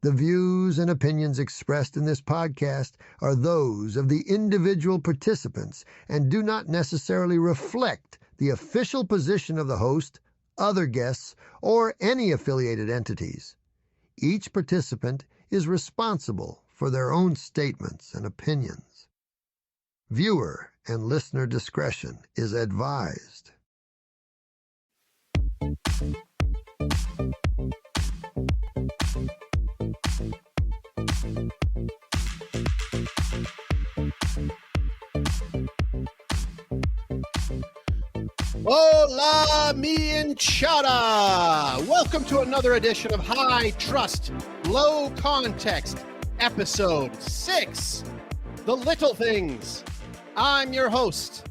The views and opinions expressed in this podcast are those of the individual participants and do not necessarily reflect the official position of the host, other guests, or any affiliated entities. Each participant is responsible for their own statements and opinions. Viewer and listener discretion is advised. Hola, mi hinchada! Welcome to another edition of High Trust, Low Context, Episode 6, The Little Things. I'm your host,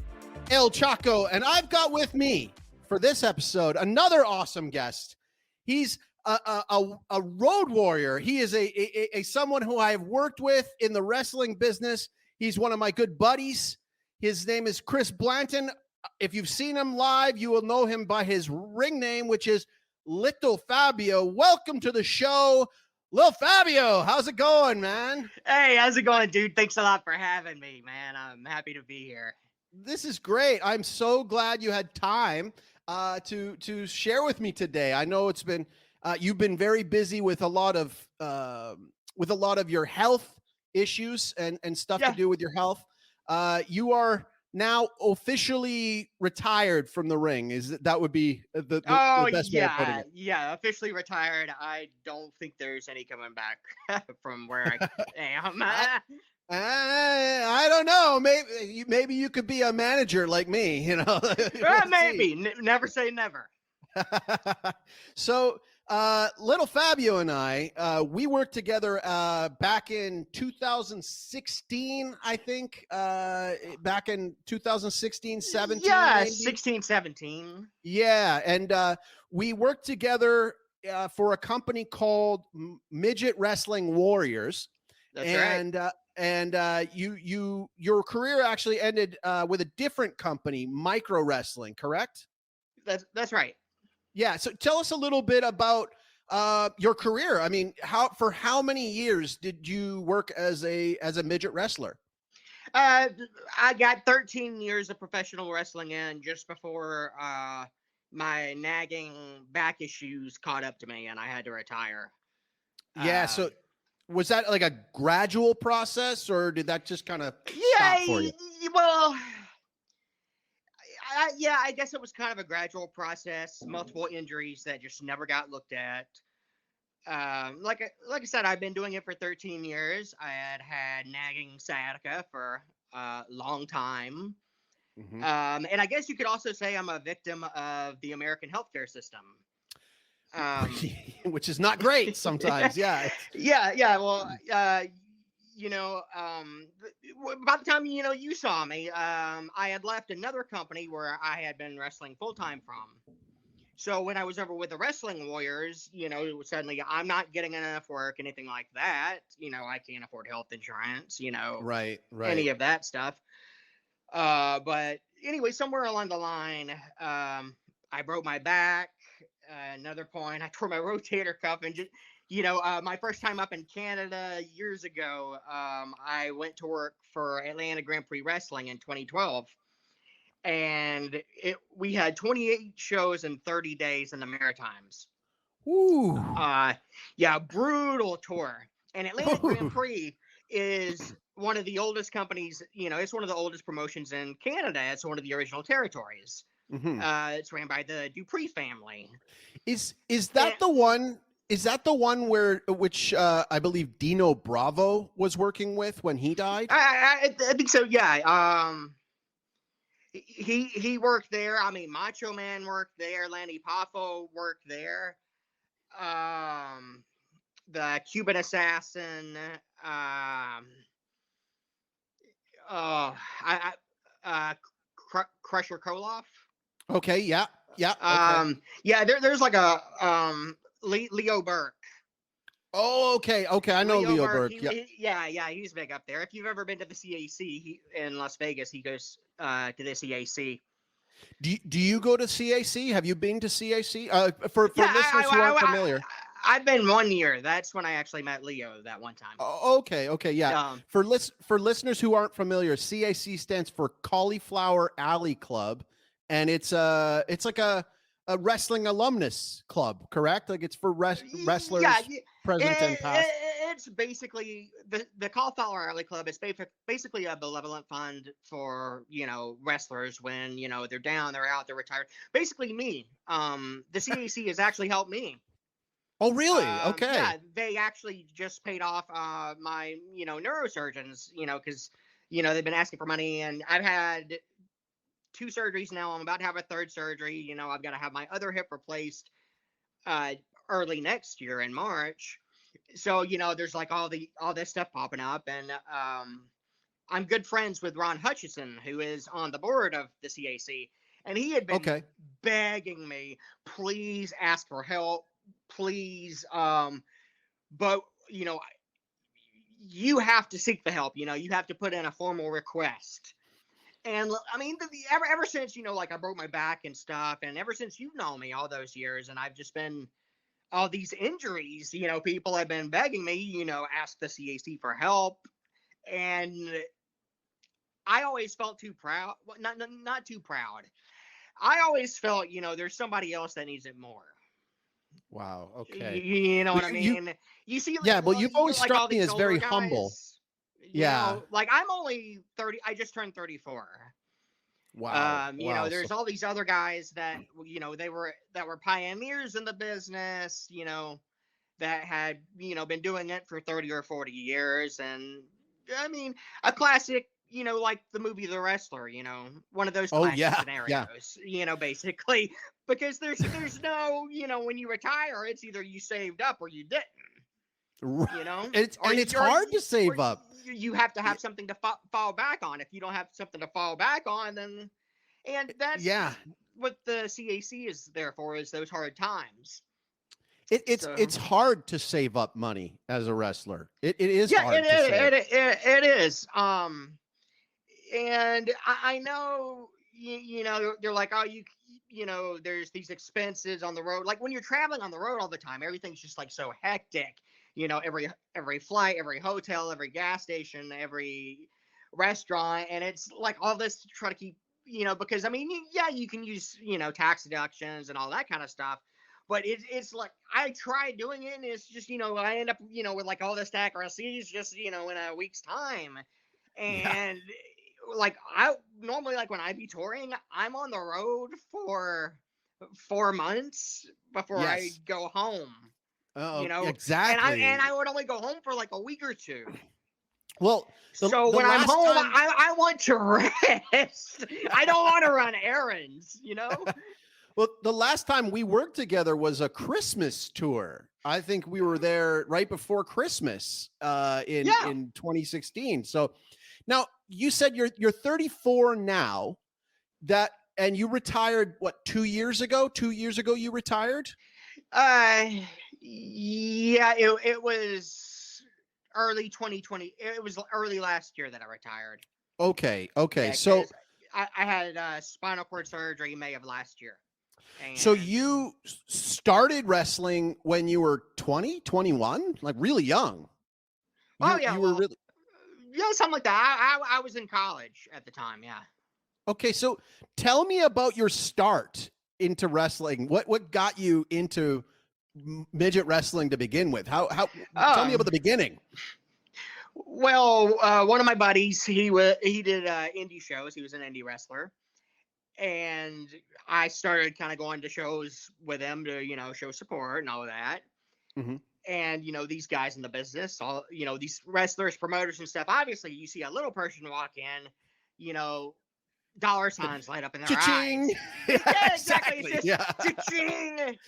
El Chaco, and I've got with me for this episode another awesome guest. He's a road warrior. He is a someone who I have worked with in the wrestling business. He's one of my good buddies. His name is Chris Blanton. If you've seen him live, you will know him by his ring name, which is Little Fabio. Welcome to the show, Little Fabio. How's it going, man? Hey, how's it going, dude? Thanks a lot for having me, man. I'm happy to be here. This is great. I'm so glad you had time to share with me today. I know it's been you've been very busy with a lot of your health issues and stuff to do with your health. You are now officially retired from the ring. That would be the best way of putting it. Yeah, officially retired. I don't think there's any coming back from where I am. I don't know. Maybe you could be a manager like me, you know. Maybe. Never say never. So Little Fabio and I, we worked together back in 2016, I think, back in 2016, 17. Yeah, maybe? 16, 17. Yeah, and we worked together for a company called Midget Wrestling Warriors. That's right. And your career actually ended with a different company, Micro Wrestling, correct? That's right. Yeah. So tell us a little bit about your career. I mean, how many years did you work as a midget wrestler? I got 13 years of professional wrestling in just before my nagging back issues caught up to me and I had to retire. Yeah. So was that like a gradual process, or did that just kind of stop for you? Well, I guess it was kind of a gradual process. Multiple injuries that just never got looked at. Like I said, I've been doing it for 13 years. I had nagging sciatica for a long time. Mm-hmm. And I guess you could also say I'm a victim of the American healthcare system. Which is not great sometimes. Yeah. Yeah. Well, by the time, you saw me, I had left another company where I had been wrestling full time from. So when I was over with the Wrestling Warriors, suddenly I'm not getting enough work, anything like that. I can't afford health insurance, right. Any of that stuff. But anyway, somewhere along the line, I broke my back. Another point, I tore my rotator cuff, and just, my first time up in Canada years ago, I went to work for Atlanta Grand Prix Wrestling in 2012, and we had 28 shows in 30 days in the Maritimes. Ooh. Yeah, brutal tour. And Atlanta Grand Prix is one of the oldest companies. It's one of the oldest promotions in Canada. It's one of the original territories. Mm-hmm. It's ran by the Dupree family. Is that the one? Is that the one which I believe Dino Bravo was working with when he died? I think so. Yeah. He worked there. I mean, Macho Man worked there. Lanny Poffo worked there. The Cuban Assassin. Crusher Koloff. Okay. Yeah. Okay. Yeah. There's like a Leo Burke. Oh, okay. I know Leo Burke. Yeah. He's big up there. If you've ever been to the CAC in Las Vegas, he goes to the CAC. Do you go to CAC? Have you been to CAC? For listeners who aren't familiar. I've been 1 year. That's when I actually met Leo that one time. Oh, okay, yeah. Um, For listeners who aren't familiar, CAC stands for Cauliflower Alley Club, and it's like a wrestling alumnus club, correct? Like it's for wrestlers, yeah, present and past. it's basically the Cauliflower Alley Club is basically a benevolent fund for wrestlers when they're down, they're out, they're retired. Basically me. The CAC has actually helped me. Oh, really? Okay. Yeah, they actually just paid off my neurosurgeons. Because they've been asking for money, and I've had 2 surgeries now. I'm about to have a 3rd surgery. I've got to have my other hip replaced early next year in March. So there's like all this stuff popping up, and I'm good friends with Ron Hutchison, who is on the board of the CAC, and he had been begging me, please ask for help, please. But you have to seek the help. You have to put in a formal request. And I mean, ever since like I broke my back and stuff, and ever since you've known me all those years, and I've just been all these injuries, people have been begging me, ask the CAC for help, and I always felt too proud. Well, not too proud. I always felt, there's somebody else that needs it more. Wow. Okay. You know what I mean? You see, yeah. Well, you've always like struck me as very guys, humble. Yeah. Like I'm only 30. I just turned 34. Wow. There's all these other guys that they were pioneers in the business. That had been doing it for 30 or 40 years, and I mean a classic. Like the movie The Wrestler. One of those classic scenarios. Basically, because there's no when you retire, it's either you saved up or you didn't. It's hard to save up. You have to have something to fall back on. If you don't have something to fall back on, then that's what the CAC is there for, is those hard times. It's hard to save up money as a wrestler. It is hard. It is. And I know they're like, oh, there's these expenses on the road. Like when you're traveling on the road all the time, everything's just like so hectic. Every flight, every hotel, every gas station, every restaurant, and it's like all this to try to keep, because I mean, you can use, tax deductions and all that kind of stuff, but it's like I tried doing it, and it's just, I end up, with like all this tax receipts just, in a week's time, and like I normally, like when I be touring, I'm on the road for 4 months before I go home. Oh, exactly. And I would only go home for like a week or 2. Well, so when I'm home, I want to rest. I don't want to run errands, Well, the last time we worked together was a Christmas tour. I think we were there right before Christmas in 2016. So now you said you're 34 now, and you retired what, 2 years ago? 2 years ago you retired? Yeah, it was early 2020. It was early last year that I retired. Okay. Yeah, so I had spinal cord surgery May of last year. And so you started wrestling when you were 20, 21, like really young. You were really, something like that. I was in college at the time. Yeah. Okay. So tell me about your start into wrestling. What got you into midget wrestling to begin with? How tell me about the beginning. Well, one of my buddies, he did indie shows. He was an indie wrestler, and I started kind of going to shows with him to show support and all of that. Mm-hmm. And these guys in the business, all these wrestlers, promoters, and stuff. Obviously, you see a little person walk in, dollar signs light up in their Cha-ching. eyes. Yeah, exactly. It's just cha-ching.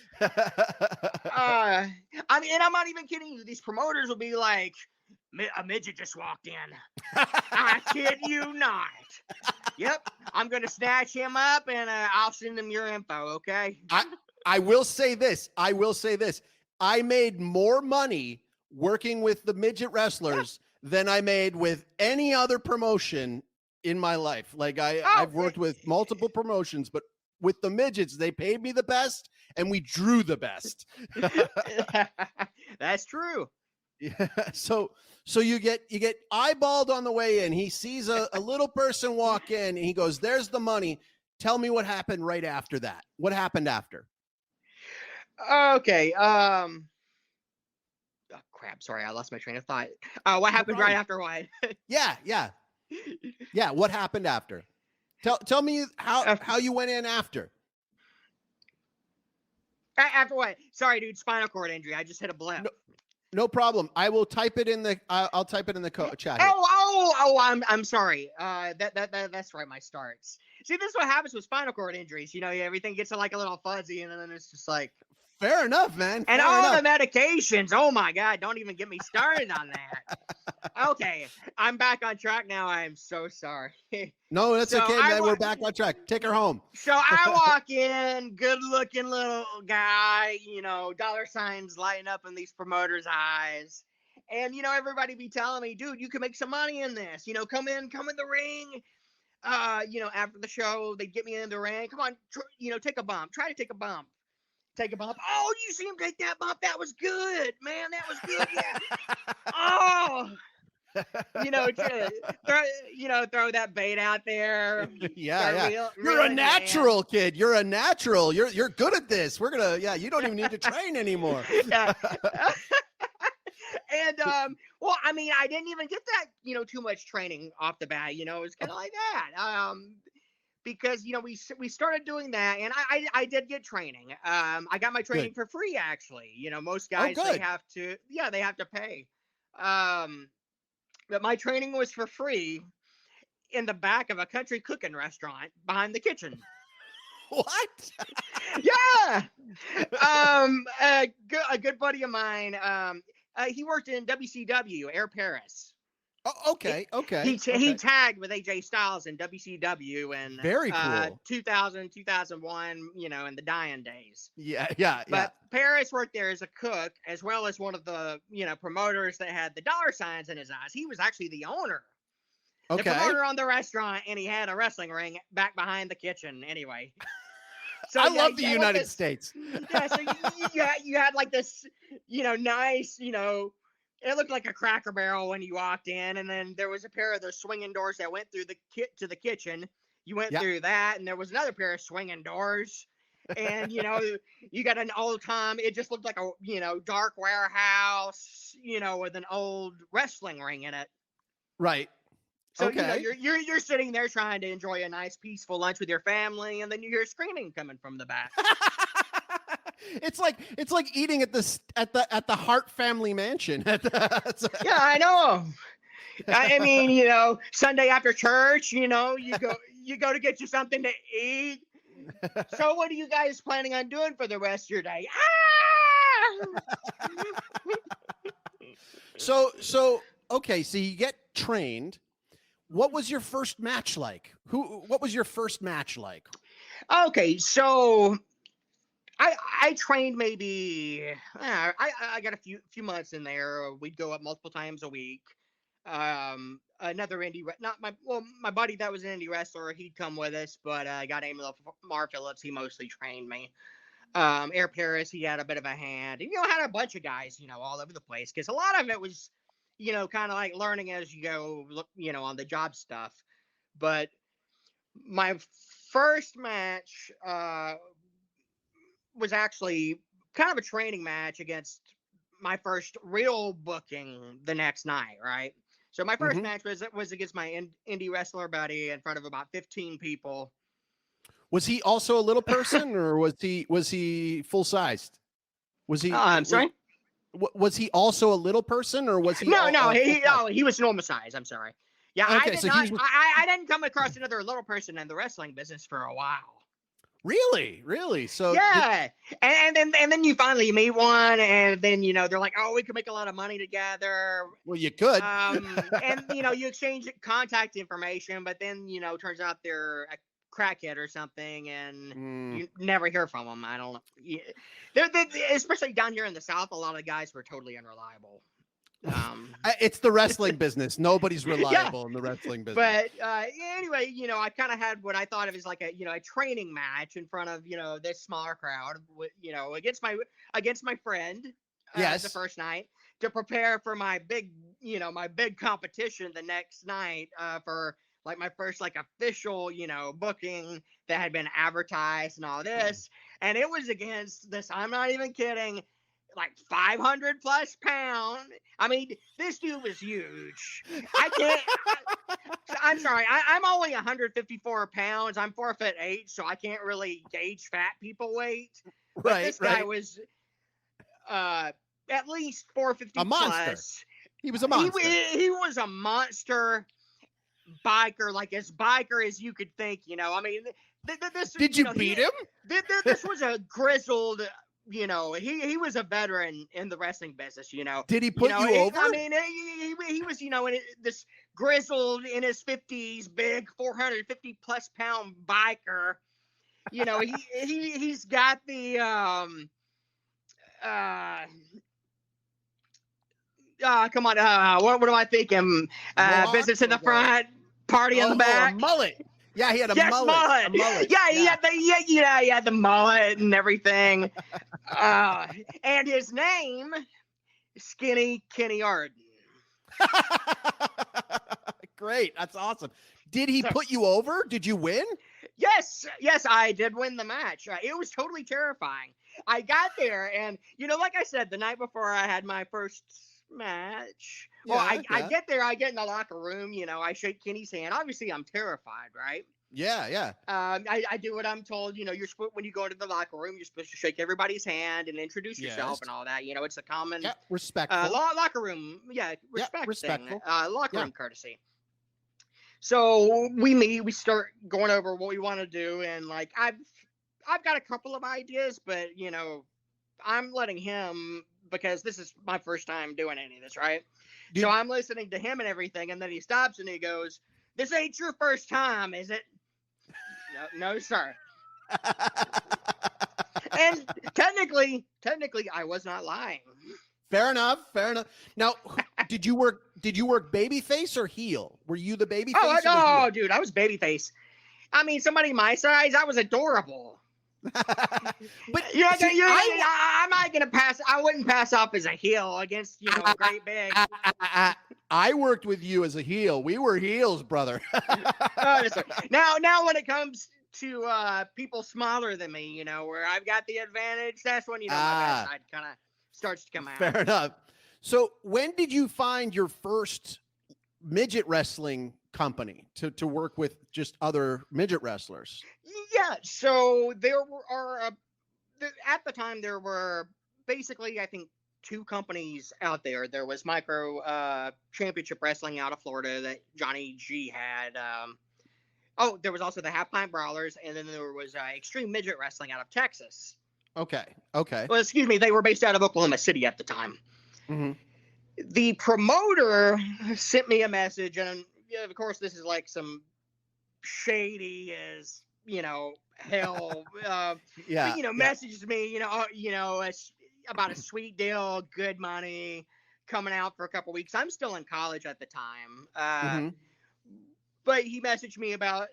I mean, and I'm not even kidding you. These promoters will be like, a midget just walked in. I kid you not. Yep, I'm gonna snatch him up and I'll send him your info. Okay. I will say this. I made more money working with the midget wrestlers than I made with any other promotion in my life. Like I've worked with multiple promotions, but with the midgets. They paid me the best, and we drew the best. That's true. Yeah. So you get eyeballed on the way in. He sees a little person walk in, and he goes, "There's the money." Tell me what happened right after that. What happened after? Okay. Oh crap! Sorry, I lost my train of thought. What happened right after what? Yeah. What happened after? Tell me how you went in after. After what? Sorry, dude. Spinal cord injury. I just hit a blip. No problem. I will type it in the. I'll type it in the chat. Here. I'm sorry. That's right. My starts. See, this is what happens with spinal cord injuries. You know, everything gets like a little fuzzy, and then it's just like. Fair enough, man. And Fair enough. the medications. Oh my God! Don't even get me started on that. Okay, I'm back on track now. I am so sorry. No, that's okay, man. We're back on track. Take her home. So I walk in, good-looking little guy, you know, dollar signs lighting up in these promoters' eyes. And, you know, everybody be telling me, dude, you can make some money in this. You know, come in the ring. You know, after the show, they get me in the ring. Come on, take a bump. Try to take a bump. Take a bump. Oh, you see him take that bump? That was good, man. That was good. Yeah. Oh. Throw that bait out there. Yeah. You're a natural, kid. You're a natural. You're good at this. You don't even need to train anymore. Yeah. And well, I mean, I didn't even get that, too much training off the bat. It was kind of like that. Because we started doing that, and I did get training. I got my training for free, actually. Most guys they have to pay. But my training was for free in the back of a country cooking restaurant behind the kitchen. What? Yeah. A good buddy of mine. He worked in WCW, Air Paris. Oh, okay. He tagged with AJ Styles in WCW and very cool. 2000, 2001, in the dying days. Yeah. But Paris worked there as a cook, as well as one of the, promoters that had the dollar signs in his eyes. He was actually the owner. Okay. The promoter on the restaurant, and he had a wrestling ring back behind the kitchen anyway. So I love the United States. Yeah, so you had like this, nice, it looked like a Cracker Barrel when you walked in, and then there was a pair of those swinging doors that went through to the kitchen. You went through that, and there was another pair of swinging doors. And you got an old time. It just looked like a dark warehouse, with an old wrestling ring in it. Right. So okay. you're sitting there trying to enjoy a nice peaceful lunch with your family, and then you hear screaming coming from the back. It's like eating at the Hart family mansion. Yeah, I know. I mean, Sunday after church, you go to get you something to eat. So what are you guys planning on doing for the rest of your day? So okay, so you get trained. What was your first match like? What was your first match like? Okay, so I trained maybe I got a few months in there. We'd go up multiple times a week. Another my buddy that was an indie wrestler, he'd come with us, but a guy named Mar Phillips, he mostly trained me. Air Paris, he had a bit of a hand. And, had a bunch of guys, all over the place, because a lot of it was, kind of like learning as you go, on the job stuff. But my first match was actually kind of a training match against my first real booking the next night, right? So my first match was against my indie wrestler buddy in front of about 15 people. Was he also a little person, or was he full sized? Was he? I'm sorry. Was he also a little person, or was he? No, he was normal size. I'm sorry. Yeah, okay, I didn't come across another little person in the wrestling business for a while. Really? So yeah, and then you finally meet one, and then they're like, oh, we can make a lot of money together. Well, you could. And you exchange contact information, but then turns out they're a crackhead or something, and you never hear from them. I don't know. They're especially down here in the South, a lot of guys were totally unreliable. It's the wrestling business. Nobody's reliable in the wrestling business. But anyway, I kind of had what I thought of as like a training match in front of this smaller crowd, against my friend. Yes. The first night to prepare for my big competition the next night for like my first like official booking that had been advertised and all this, and it was against this. I'm not even kidding. Like 500 plus pound. I mean, this dude was huge. I'm sorry. I'm only 154 pounds. I'm 4'8", so I can't really gauge fat people weight. But this guy was at least 450 a monster. Plus. He was a monster. He was a monster biker, like as biker as you could think. I mean, this. Did you beat him? This was a grizzled. He was a veteran in the wrestling business, Did he put you over? I mean, he was, this grizzled in his 50s, big 450 plus pound biker. He's got the, come on, what am I thinking? Business in the front, party in the back. A mullet. Yeah, he had a mullet. A mullet. Yeah, he had the mullet and everything. And his name, Skinny Kenny Arden. Great. That's awesome. Did he put you over? Did you win? Yes, I did win the match. It was totally terrifying. I got there and, like I said, the night before I had my first match. I get there, I get in the locker room, I shake Kenny's hand. Obviously, I'm terrified, right? Yeah. I do what I'm told. You're supposed, when you go into the locker room, you're supposed to shake everybody's hand and introduce yourself and all that. It's a common respectful locker room, respectful locker room courtesy. So we meet, we start going over what we want to do, and like I've got a couple of ideas, but I'm letting him, because this is my first time doing any of this, right? So I'm listening to him and everything, and then he stops and he goes, "This ain't your first time, is it?" No, sir. And technically, I was not lying. Fair enough. Now, did you work babyface or heel? Were you the babyface? Oh, dude, I was babyface. I mean, somebody my size, I was adorable. But I'm not gonna pass. I wouldn't pass off as a heel against great big. I worked with you as a heel. We were heels, brother. Now when it comes to people smaller than me, where I've got the advantage, that's when my bad side kind of starts to come out. Fair enough. So when did you find your first midget wrestling company to work with just other midget wrestlers? Yeah, so there are at the time there were basically, I think, two companies out there. There was Micro Championship Wrestling out of Florida that Johnny G had. There was also the Half Pint Brawlers, and then there was Extreme Midget Wrestling out of Texas. Okay. Well, excuse me, they were based out of Oklahoma City at the time. Mm-hmm. The promoter sent me a message, and of course this is like some shady as hell. Messages me, about a sweet deal, good money, coming out for a couple weeks. I'm still in college at the time, but he messaged me about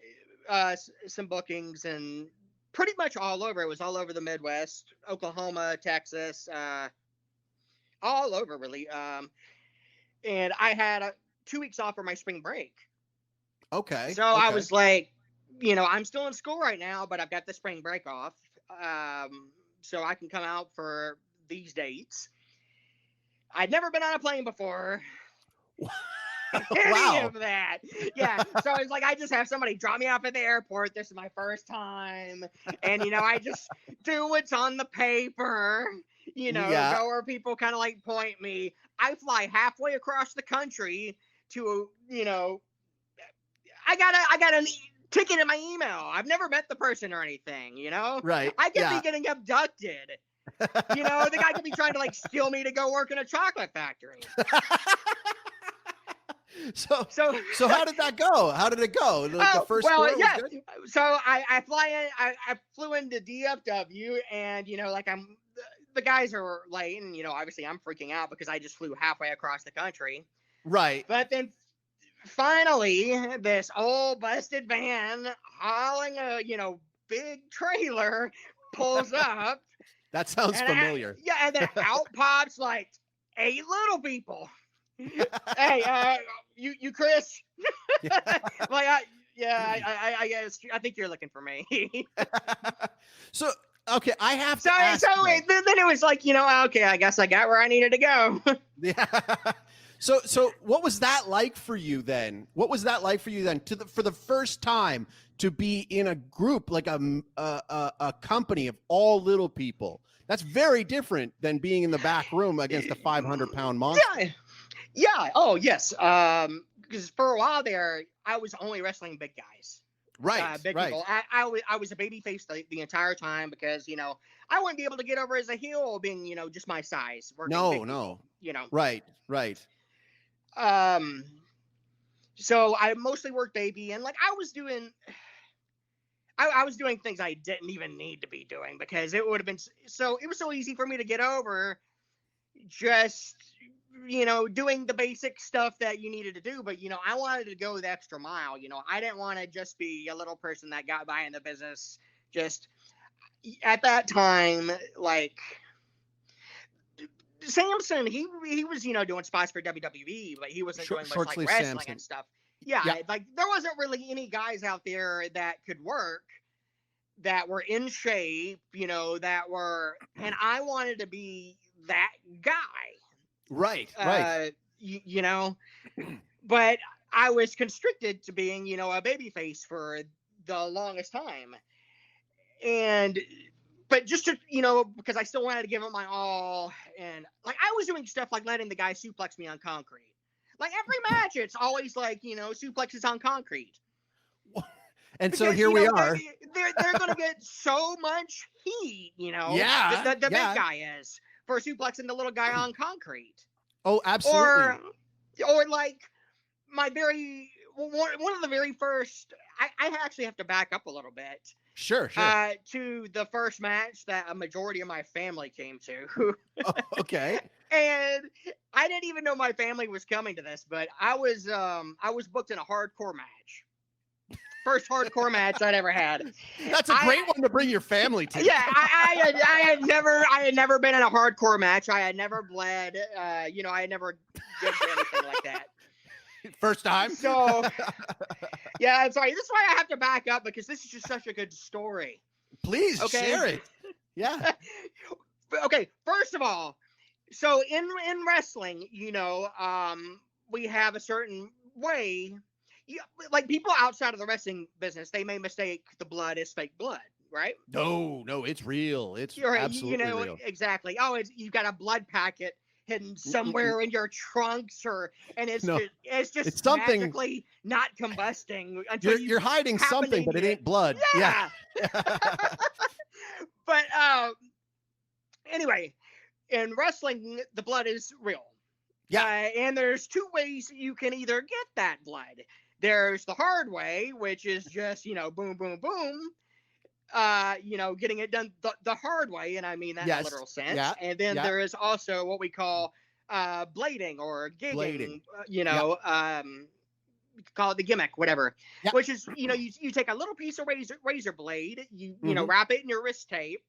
some bookings, and pretty much all over. It was all over the Midwest, Oklahoma, Texas, all over really. And I had 2 weeks off for my spring break. Okay. So I was like, I'm still in school right now, but I've got the spring break off. So I can come out for these dates. I'd never been on a plane before. Any of that. Yeah. So it's like, I just have somebody drop me off at the airport. This is my first time. And, I just do what's on the paper, go where people kind of like point me. I fly halfway across the country to, I got a ticket in my email. I've never met the person or anything, Right. I could be getting abducted. The guy could be trying to like steal me to go work in a chocolate factory. So how did that go? How did it go? The first tour was good? So I fly in. I flew into DFW, and the guys are late, and obviously I'm freaking out because I just flew halfway across the country. Right. But then finally, this old busted van hauling a big trailer pulls up. That sounds familiar. And then out pops like 8 little people. Hey, you Chris? Like, I guess I think you're looking for me. So, okay, I have to So ask then it was like, okay, I guess I got where I needed to go. Yeah. So what was that like for you then? What was that like for you then for the first time to be in a group like a company of all little people? That's very different than being in the back room against a 500-pound monster. Yeah. Oh, yes. Because for a while there, I was only wrestling big guys. Right. Big right. people. I was a baby face the entire time because I wouldn't be able to get over as a heel being just my size. No. Right. So I mostly worked baby, and like I was doing things I didn't even need to be doing because it would have been it was so easy for me to get over just doing the basic stuff that you needed to do. But I wanted to go the extra mile. I didn't want to just be a little person that got by in the business. Just at that time, like Samson, he was doing spots for WWE, but he wasn't doing much like wrestling Samson. and stuff. Yeah, like there wasn't really any guys out there that could work, that were in shape, that were, and I wanted to be that guy. Right. But I was constricted to being, a baby face for the longest time. But just to, because I still wanted to give it my all. And like, I was doing stuff like letting the guy suplex me on concrete. Like every match, it's always like, suplexes on concrete. And because, so here we are. They're going to get so much heat, Yeah. The big guy is for suplexing the little guy on concrete. Oh, absolutely. Or like one of the very first, I actually have to back up a little bit. Sure. To the first match that a majority of my family came to. Oh, okay. And I didn't even know my family was coming to this, but I was booked in a hardcore match. First hardcore match I'd ever had. That's a great one to bring your family to. Yeah, I had never been in a hardcore match. I had never bled. I had never did anything like that. First time. So, yeah, I'm sorry. This is why I have to back up because this is just such a good story. Please share it. Yeah. Okay. First of all, so in wrestling, we have a certain way. Like people outside of the wrestling business, they may mistake the blood as fake blood, right? No, it's real. It's absolutely real. Exactly. Oh, you've got a blood packet hidden somewhere in your trunks, it's just something magically not combusting until you're hiding something, but it ain't blood. Yeah. But anyway, in wrestling, the blood is real. Yeah. And there's 2 ways you can either get that blood. There's the hard way, which is just, boom, boom, boom. Getting it done the hard way, and I mean that in a literal sense. Yeah. And then there is also what we call blading or gigging. Call it the gimmick, whatever. Yep. Which is, you take a little piece of razor blade, you wrap it in your wrist tape.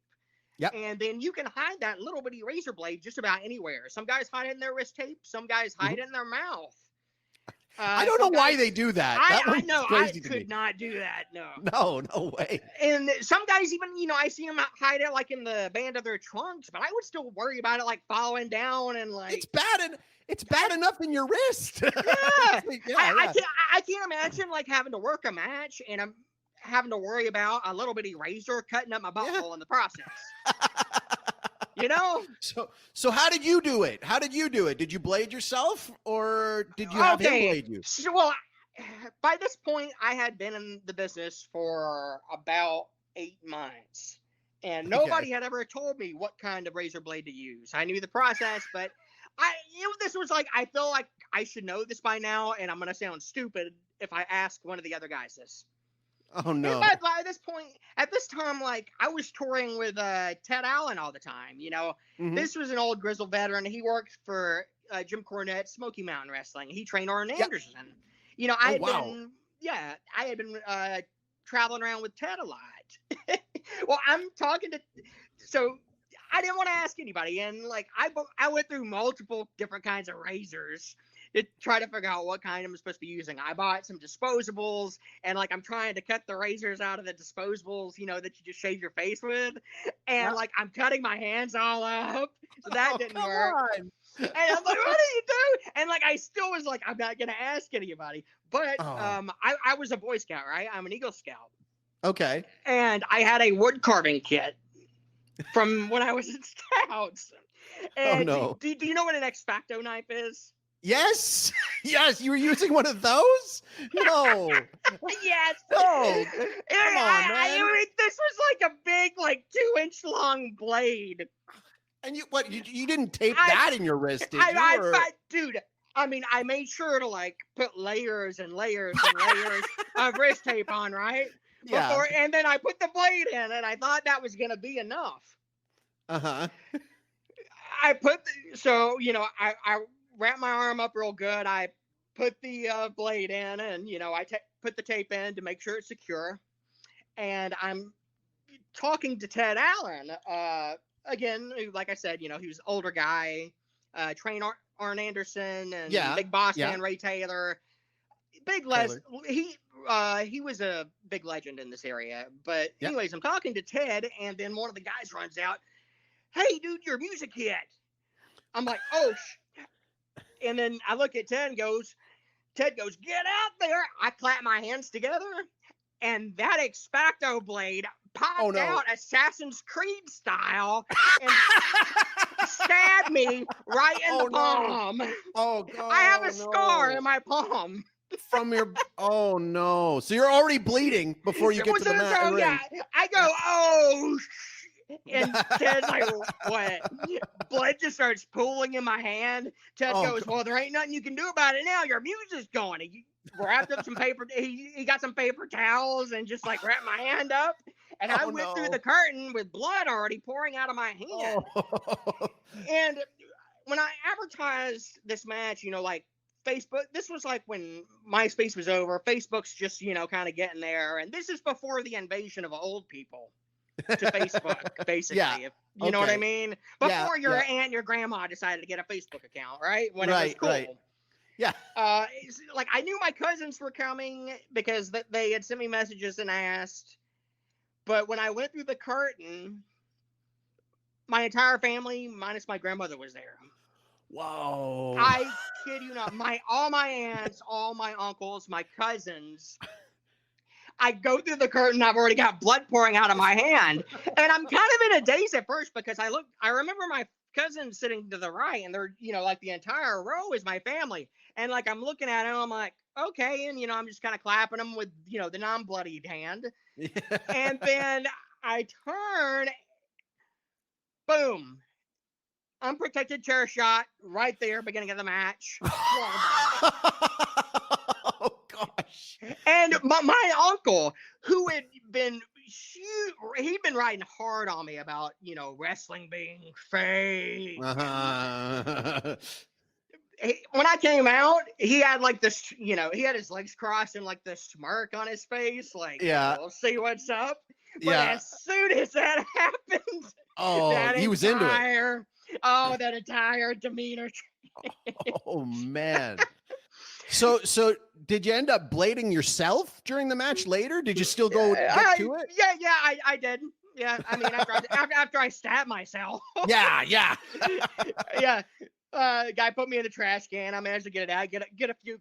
Yep. And then you can hide that little bitty razor blade just about anywhere. Some guys hide it in their wrist tape. Some guys hide it in their mouth. I don't know why they do that. I know. I could not do that. No. No way. And some guys even, I see them hide it like in the band of their trunks, but I would still worry about it like falling down and like. It's bad enough in your wrist. Yeah. I can't imagine like having to work a match and I'm having to worry about a little bitty razor cutting up my butthole in the process. So how did you do it? Did you blade yourself or did you have him blade you? So, well, by this point, I had been in the business for about 8 months, and nobody had ever told me what kind of razor blade to use. I knew the process, but this was like, I feel like I should know this by now, and I'm going to sound stupid if I ask one of the other guys this. Oh no. And by this point, at this time, like I was touring with Ted Allen all the time. Mhm. This was an old grizzled veteran. He worked for Jim Cornette, Smoky Mountain Wrestling. He trained Arn Yeah. Anderson. Oh wow. I had been traveling around with Ted a lot. Well, I'm talking to, so I didn't want to ask anybody, and like I went through multiple different kinds of razors to try to figure out what kind I'm supposed to be using. I bought some disposables, and like I'm trying to cut the razors out of the disposables, that you just shave your face with, and Yeah. like I'm cutting my hands all up, so that didn't come work. on. And I'm like, what do you do? And like I still was like, I'm not gonna ask anybody. But Oh. I was a Boy Scout, right? I'm an Eagle Scout, Okay. and I had a wood carving kit from when I was in Scouts. Oh And no. do you know what an ex facto knife is? Yes. Yes. You were using one of those? No. Yes. No. Come on, man. I mean, this was like a big, like 2-inch long blade. And you didn't tape that in your wrist, did you? Dude, I mean, I made sure to like put layers and layers and layers of wrist tape on, right? Yeah. And then I put the blade in, and I thought that was gonna be enough. Uh-huh. I wrapped my arm up real good. I put the blade in, and I put the tape in to make sure it's secure. And I'm talking to Ted Allen again. Like I said, he was an older guy, trained Arn Anderson and Big Boss Man Ray Taylor. He was a big legend in this area. But anyways, I'm talking to Ted, and then one of the guys runs out. Hey, dude, your music hit. I'm like, oh, and then I look at Ted goes, get out there. I clap my hands together, and that X-Facto blade popped out Assassin's Creed style and stabbed me right in the palm. Oh, God. I have a scar in my palm. From your, oh no. So you're already bleeding before you get to the mat. Yeah, I go, oh, and Ted's like, what? Blood just starts pooling in my hand. Ted goes, well, there ain't nothing you can do about it now. Your music's gone. He wrapped up some paper. He got some paper towels and just like wrapped my hand up. And I went through the curtain with blood already pouring out of my hand. And when I advertised this match, like Facebook, this was like when MySpace was over. Facebook's just, kind of getting there. And this is before the invasion of old people to Facebook, basically. If you know what I mean? Before your aunt and your grandma decided to get a Facebook account, right? When it was cool. Right. Yeah. Like I knew my cousins were coming because they had sent me messages and asked. But when I went through the curtain, my entire family, minus my grandmother, was there. Whoa. I kid you not. All my aunts, all my uncles, my cousins. I go through the curtain, I've already got blood pouring out of my hand. And I'm kind of in a daze at first because I remember my cousins sitting to the right, and they're, like the entire row is my family. And like I'm looking at them, I'm like, okay, and I'm just kind of clapping them with, the non-bloodied hand. Yeah. And then I turn, boom. Unprotected chair shot right there, beginning of the match. Gosh. And my uncle, who had been he'd been riding hard on me about, wrestling being fake. When I came out, he had like this, he had his legs crossed and like this smirk on his face, like, we'll see what's up. But as soon as that happened, he was into it. That entire demeanor. Oh man. So did you end up blading yourself during the match later? Did you still go get to it? Yeah, I did. Yeah, I mean, after I stabbed myself. Yeah. Yeah. Guy put me in the trash can. I managed to get it out, get a few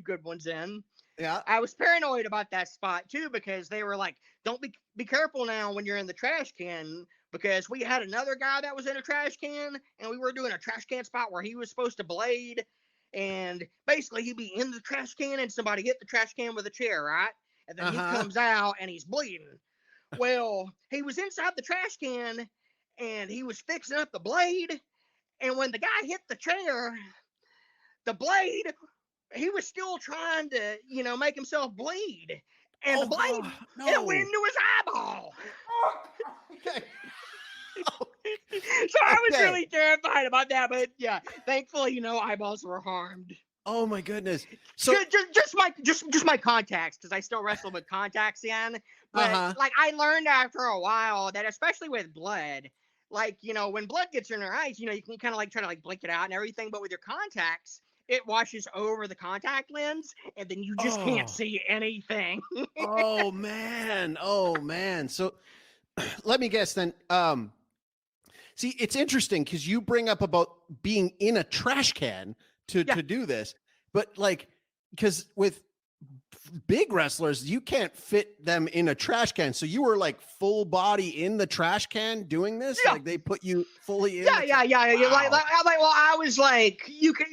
good ones in. Yeah. I was paranoid about that spot too, because they were like, don't be careful now when you're in the trash can, because we had another guy that was in a trash can, and we were doing a trash can spot where he was supposed to blade. And basically he'd be in the trash can and somebody hit the trash can with a chair, right? And then he comes out and he's bleeding. Well, he was inside the trash can and he was fixing up the blade. And when the guy hit the chair, the blade, he was still trying to, make himself bleed. And the Oh, blade, God, and it went no. into his eyeball. Okay. So I was Okay. really terrified about that. But yeah, thankfully, eyeballs were harmed. Oh my goodness. So Just my contacts, because I still wrestle with contacts in. But like I learned after a while that especially with blood, like when blood gets in your eyes, you can kind of like try to like blink it out and everything. But with your contacts, it washes over the contact lens, and then you just can't see anything. Oh man. Oh man. So let me guess then. See, it's interesting because you bring up about being in a trash can to do this, but like, because with big wrestlers, you can't fit them in a trash can. So you were like full body in the trash can doing this. Yeah. Like they put you fully in. Yeah. Wow. Well, I was like,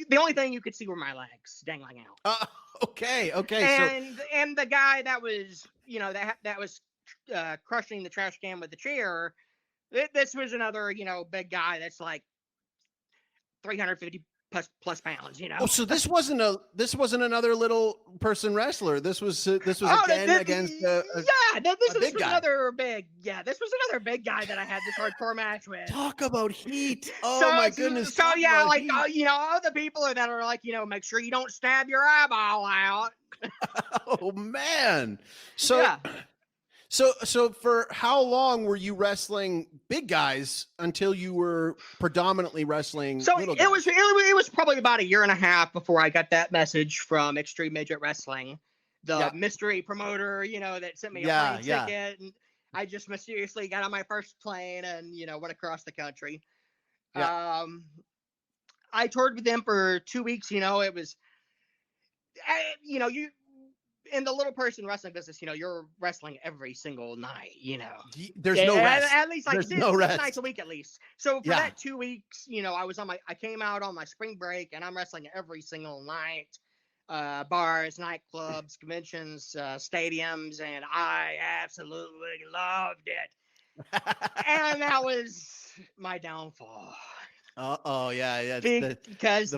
the only thing you could see were my legs dangling out. Okay. And the guy that was, that was crushing the trash can with the chair. This was another, big guy that's like 350 plus pounds, Oh, so this wasn't another little person wrestler. This was against this was big guy. another big, this was another big guy that I had this hardcore match with. Talk about heat. Oh my goodness. So yeah, like all the people that are like, make sure you don't stab your eyeball out. Oh man. So yeah. So for how long were you wrestling big guys until you were predominantly wrestling little guys? It was probably about a year and a half before I got that message from Extreme Midget Wrestling, the mystery promoter, that sent me a plane ticket, and I just mysteriously got on my first plane and went across the country. Yeah. I toured with them for 2 weeks. It was, you. In the little person wrestling business, you're wrestling every single night, There's no rest. At least like There's 6 nights a week at least. So for that 2 weeks, I came out on my spring break and I'm wrestling every single night, bars, nightclubs, conventions, stadiums, and I absolutely loved it. And that was my downfall. Yeah. Because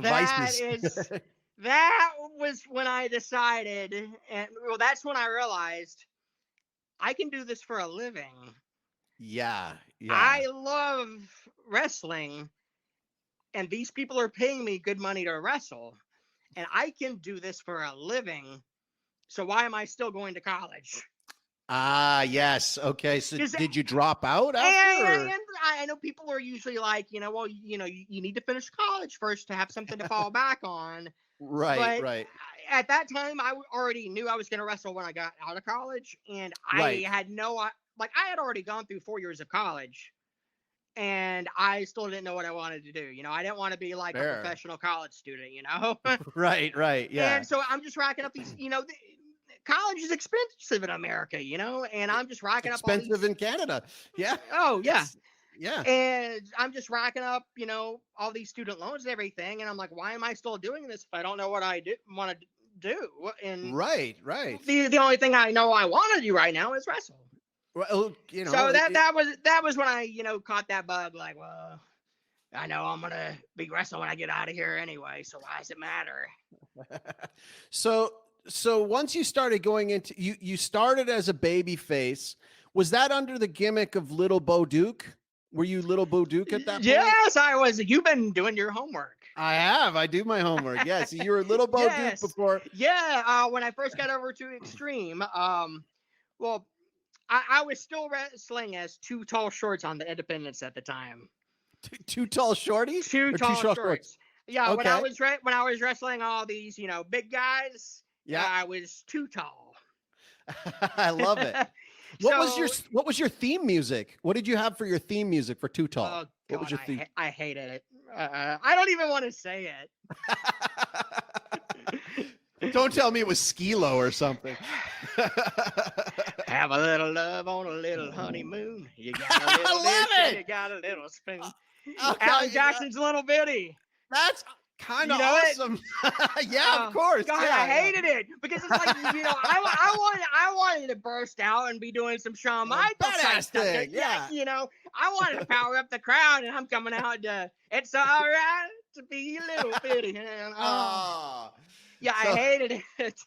that was when I decided, and that's when I realized I can do this for a living. Yeah. I love wrestling, and these people are paying me good money to wrestle, and I can do this for a living. So why am I still going to college? Yes. Okay. So did you drop out after? And I know people are usually like, you need to finish college first to have something to fall back on. Right. At that time, I already knew I was going to wrestle when I got out of college, and I had I had already gone through 4 years of college, and I still didn't know what I wanted to do. I didn't want to be like a professional college student. Right. Yeah. And so I'm just racking up these. College is expensive in America, and I'm just racking up. Expensive in Canada. Yeah. Oh yeah. Yeah. And I'm just racking up, all these student loans and everything. And I'm like, why am I still doing this if I don't know what I want to do? And right. The only thing I know I want to do right now is wrestle. Well, so that was when I, caught that bug. Like, well, I know I'm gonna be wrestling when I get out of here anyway. So why does it matter? So once you started going into you started as a baby face. Was that under the gimmick of Little Bo Duke? Were you Little Bo Duke at that point? Yes, I was. You've been doing your homework. I have. I do my homework. Yes, you were Little Bo Duke before. Yeah, when I first got over to Extreme, I was still wrestling as Too Tall Shorts on the Independents at the time. Too Tall Shorties? Too Tall Shorts. Yeah, okay. when I was wrestling all these, big guys, I was too tall. I love it. What was your theme music? What did you have for your theme music for Too Tall? Oh, God, what was your theme? I hated it. I don't even want to say it. Don't tell me it was Skilo or something. Have a little love on a little honeymoon. You got a little listen, you got a little spoon. Alan Jackson's Little Bitty. That's kind of awesome. Yeah, of course. God, I hated it because it's like I wanted to burst out and be doing some Shawn Michaels type stuff. Yeah. I wanted to power up the crowd, and I'm coming out to "It's All Right to Be a Little Bitty." Yeah, I So, hated it.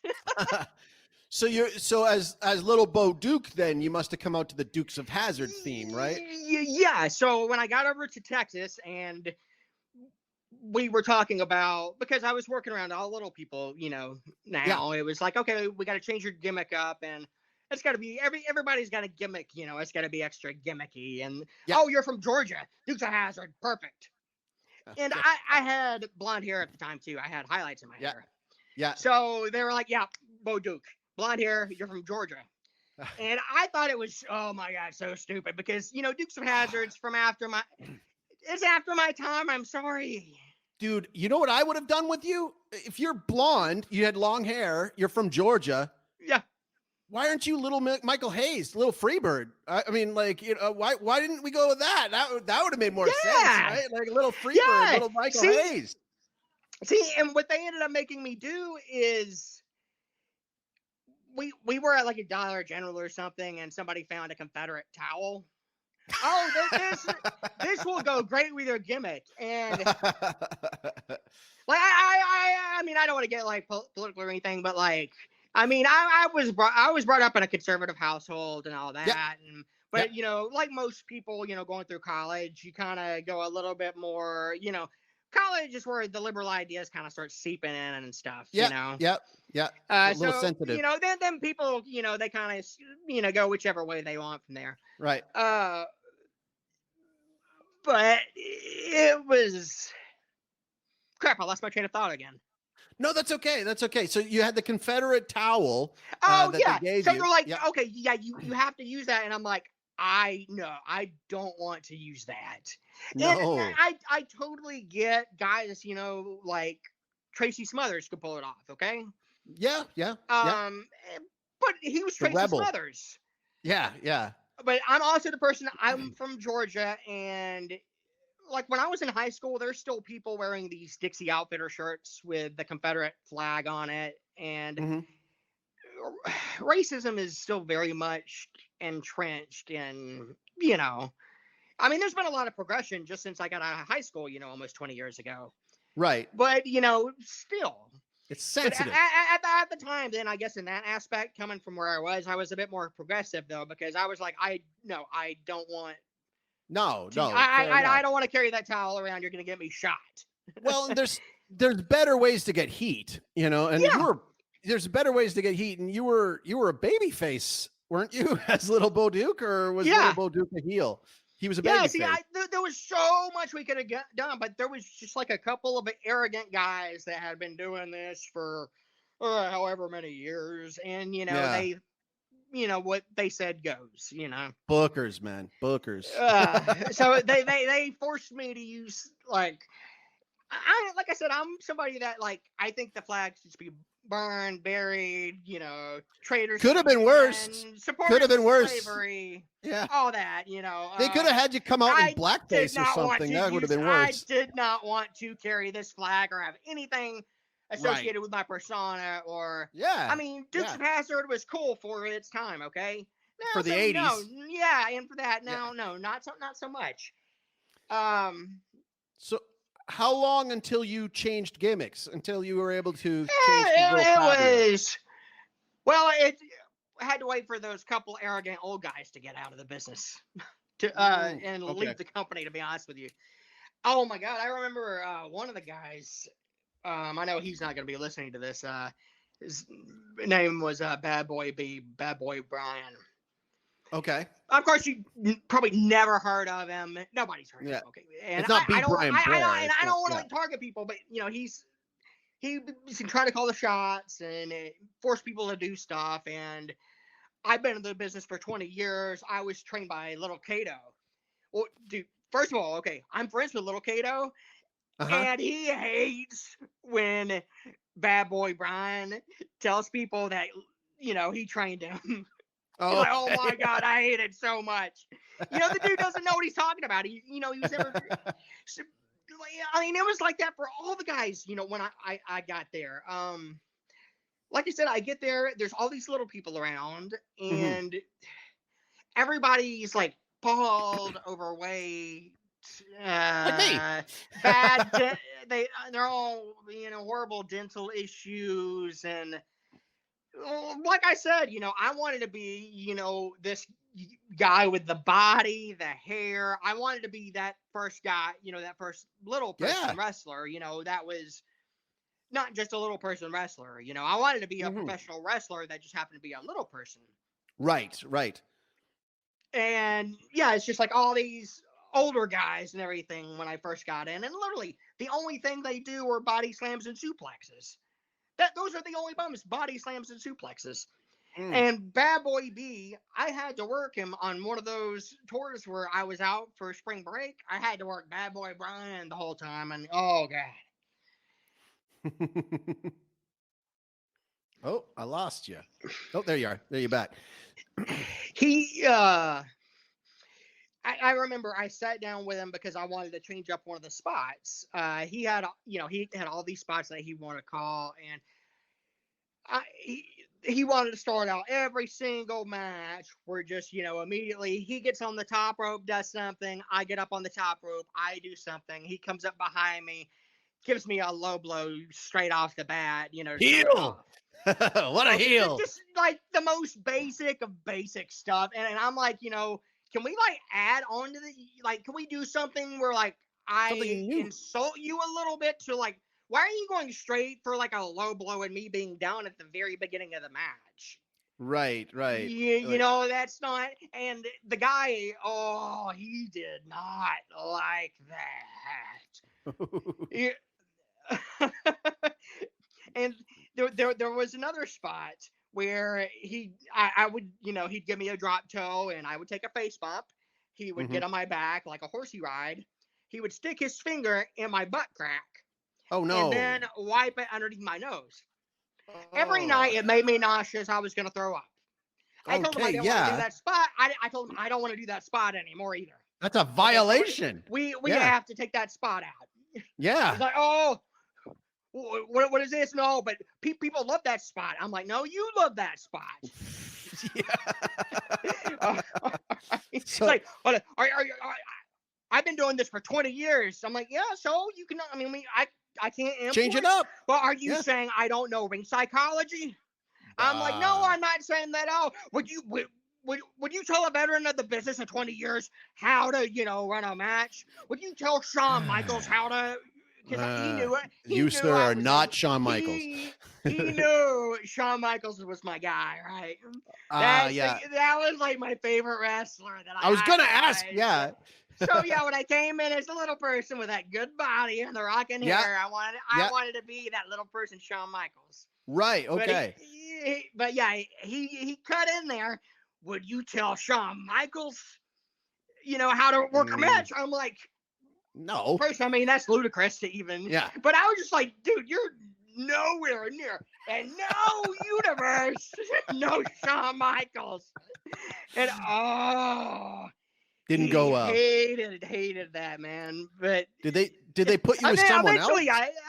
so as little Bo Duke, then you must have come out to the Dukes of Hazzard theme, right? Yeah. So when I got over to Texas and we were talking about, because I was working around all little people, Yeah. now it was like, okay, we got to change your gimmick up, and it's got to be everybody's got a gimmick, it's got to be extra gimmicky. And Yeah. oh, you're from Georgia, Dukes of Hazzard, perfect. And Okay. I had blonde hair at the time too. I had highlights in my hair. Yeah. So they were like, yeah, Bo Duke, blonde hair, you're from Georgia. And I thought it was, oh my God, so stupid, because Dukes of Hazzard's from after my time. I'm sorry. Dude, you know what I would have done with you? If you're blonde, you had long hair, you're from Georgia. Yeah. Why aren't you little Michael Hayes, little Freebird? I mean, like, why didn't we go with that? That would have made more sense, right? Like a little Freebird, little Michael Hayes. See, and what they ended up making me do is we were at like a Dollar General or something, and somebody found a Confederate towel. Oh, this will go great with your gimmick. And like I mean, I don't want to get like political or anything, but like, I mean, I was brought up in a conservative household and all that. Yep. But like most people, going through college, you kind of go a little bit more, college is where the liberal ideas kind of start seeping in and stuff. Yep. Yeah. A little sensitive. Then people, they kind of, go whichever way they want from there. Right. But it was crap. I lost my train of thought again. No, that's okay. That's okay. So you had the Confederate towel. Oh, that yeah. They gave so you. They're like, okay, yeah, you have to use that. And I'm like, I don't want to use that. No. And I totally get guys, like Tracy Smothers could pull it off. Okay. Yeah. But he was Tracy Smothers. Yeah. But I'm also the person, I'm from Georgia, and like when I was in high school, there's still people wearing these Dixie Outfitter shirts with the Confederate flag on it. And racism is still very much entrenched in, I mean, there's been a lot of progression just since I got out of high school, almost 20 years ago. Right. But, still. It's sensitive. At the time, then, I guess in that aspect, coming from where I was a bit more progressive, though, because I was like, I don't want. No. I don't want to carry that towel around. You're going to get me shot. Well, there's better ways to get heat, and there's better ways to get heat. And you were a baby face, weren't you, as little Bo Duke, or was little Bo Duke a heel? He was a baby face. There was so much we could have done, but there was just like a couple of arrogant guys that had been doing this for however many years, and they, what they said goes, Bookers, man, bookers. So they forced me to use like I said, I'm somebody that like I think the flag should be burned, buried, traitors. Could have been worse. Could have been worse. Slavery, yeah, all that, They could have had you come out in blackface or something. That would have been worse. I did not want to carry this flag or have anything associated with my persona or. Yeah. I mean, Dukes of Hazzard was cool for its time. Okay. Now, for the 80s. No, and for that, no, not so much. So. How long until you changed gimmicks? Until you were able to change it had to wait for those couple arrogant old guys to get out of the business and leave the company, to be honest with you. Oh my God. I remember one of the guys, I know he's not going to be listening to this. His name was Bad Boy Brian. Okay. Of course, you probably never heard of him. Nobody's heard of him. Okay. And it's not I don't want to like target people, but he's trying to call the shots and force people to do stuff. And I've been in the business for 20 years. I was trained by Little Cato. Well, dude, first of all, okay, I'm friends with Little Cato, and he hates when Bad Boy Brian tells people that he trained him. Oh, like, oh my God, I hate it so much. The dude doesn't know what he's talking about. He was never. I mean, it was like that for all the guys. When I got there. Like I said, I get there. There's all these little people around, and everybody's like bald, overweight, like me. bad they're all, horrible dental issues. And like I said, I wanted to be, this guy with the body, the hair. I wanted to be that first guy, that first little person wrestler, that was not just a little person wrestler. I wanted to be a professional wrestler that just happened to be a little person. Right, right. And yeah, it's just like all these older guys and everything when I first got in, and literally the only thing they do are body slams and suplexes. Those are the only bumps, body slams and suplexes. And Bad Boy B, I had to work him on one of those tours where I was out for spring break. I had to work Bad Boy Brian the whole time, and oh god. Oh, I lost you. Oh, there you are. There you're back. I remember I sat down with him because I wanted to change up one of the spots. He had all these spots that he wanted to call, and he wanted to start out every single match where just, immediately he gets on the top rope, does something. I get up on the top rope. I do something. He comes up behind me, gives me a low blow straight off the bat, Heel. What a heel. Just like the most basic of basic stuff. And I'm like, can we like add on to can we do something where like I insult you a little bit to like, why are you going straight for like a low blow and me being down at the very beginning of the match? Right, right. That's not. And the guy, he did not like that. And there was another spot where I would, he'd give me a drop toe and I would take a face bump. He would get on my back like a horsey ride. He would stick his finger in my butt crack. Oh no! And then wipe it underneath my nose. Every night it made me nauseous. I was gonna throw up. I told him I didn't want to do that spot. I told him I don't want to do that spot anymore either. That's a violation. We have to take that spot out. Yeah. He's like, oh, what is this? No, but people love that spot. I'm like, no, you love that spot. Yeah. It's like, I've been doing this for 20 years. I'm like, yeah, so you can. I can't change it up. Well, are you saying I don't know ring psychology? I'm like, no, I'm not saying that. Oh, would you tell a veteran of the business of 20 years how to, run a match? Would you tell Shawn Michaels how to? Because he knew it. You, sir, are not Shawn Michaels. He knew Shawn Michaels was my guy, right? That was like my favorite wrestler that I was gonna ask. Yeah. So yeah, when I came in as a little person with that good body and the rocking hair, I wanted to be that little person, Shawn Michaels. Right. Okay. But he cut in there. Would you tell Shawn Michaels, how to work a match? I'm like, no. First, that's ludicrous to even. Yeah. But I was just like, dude, you're nowhere near, and no universe, no Shawn Michaels, and didn't go well. Hated that, man. But did they put you with someone else?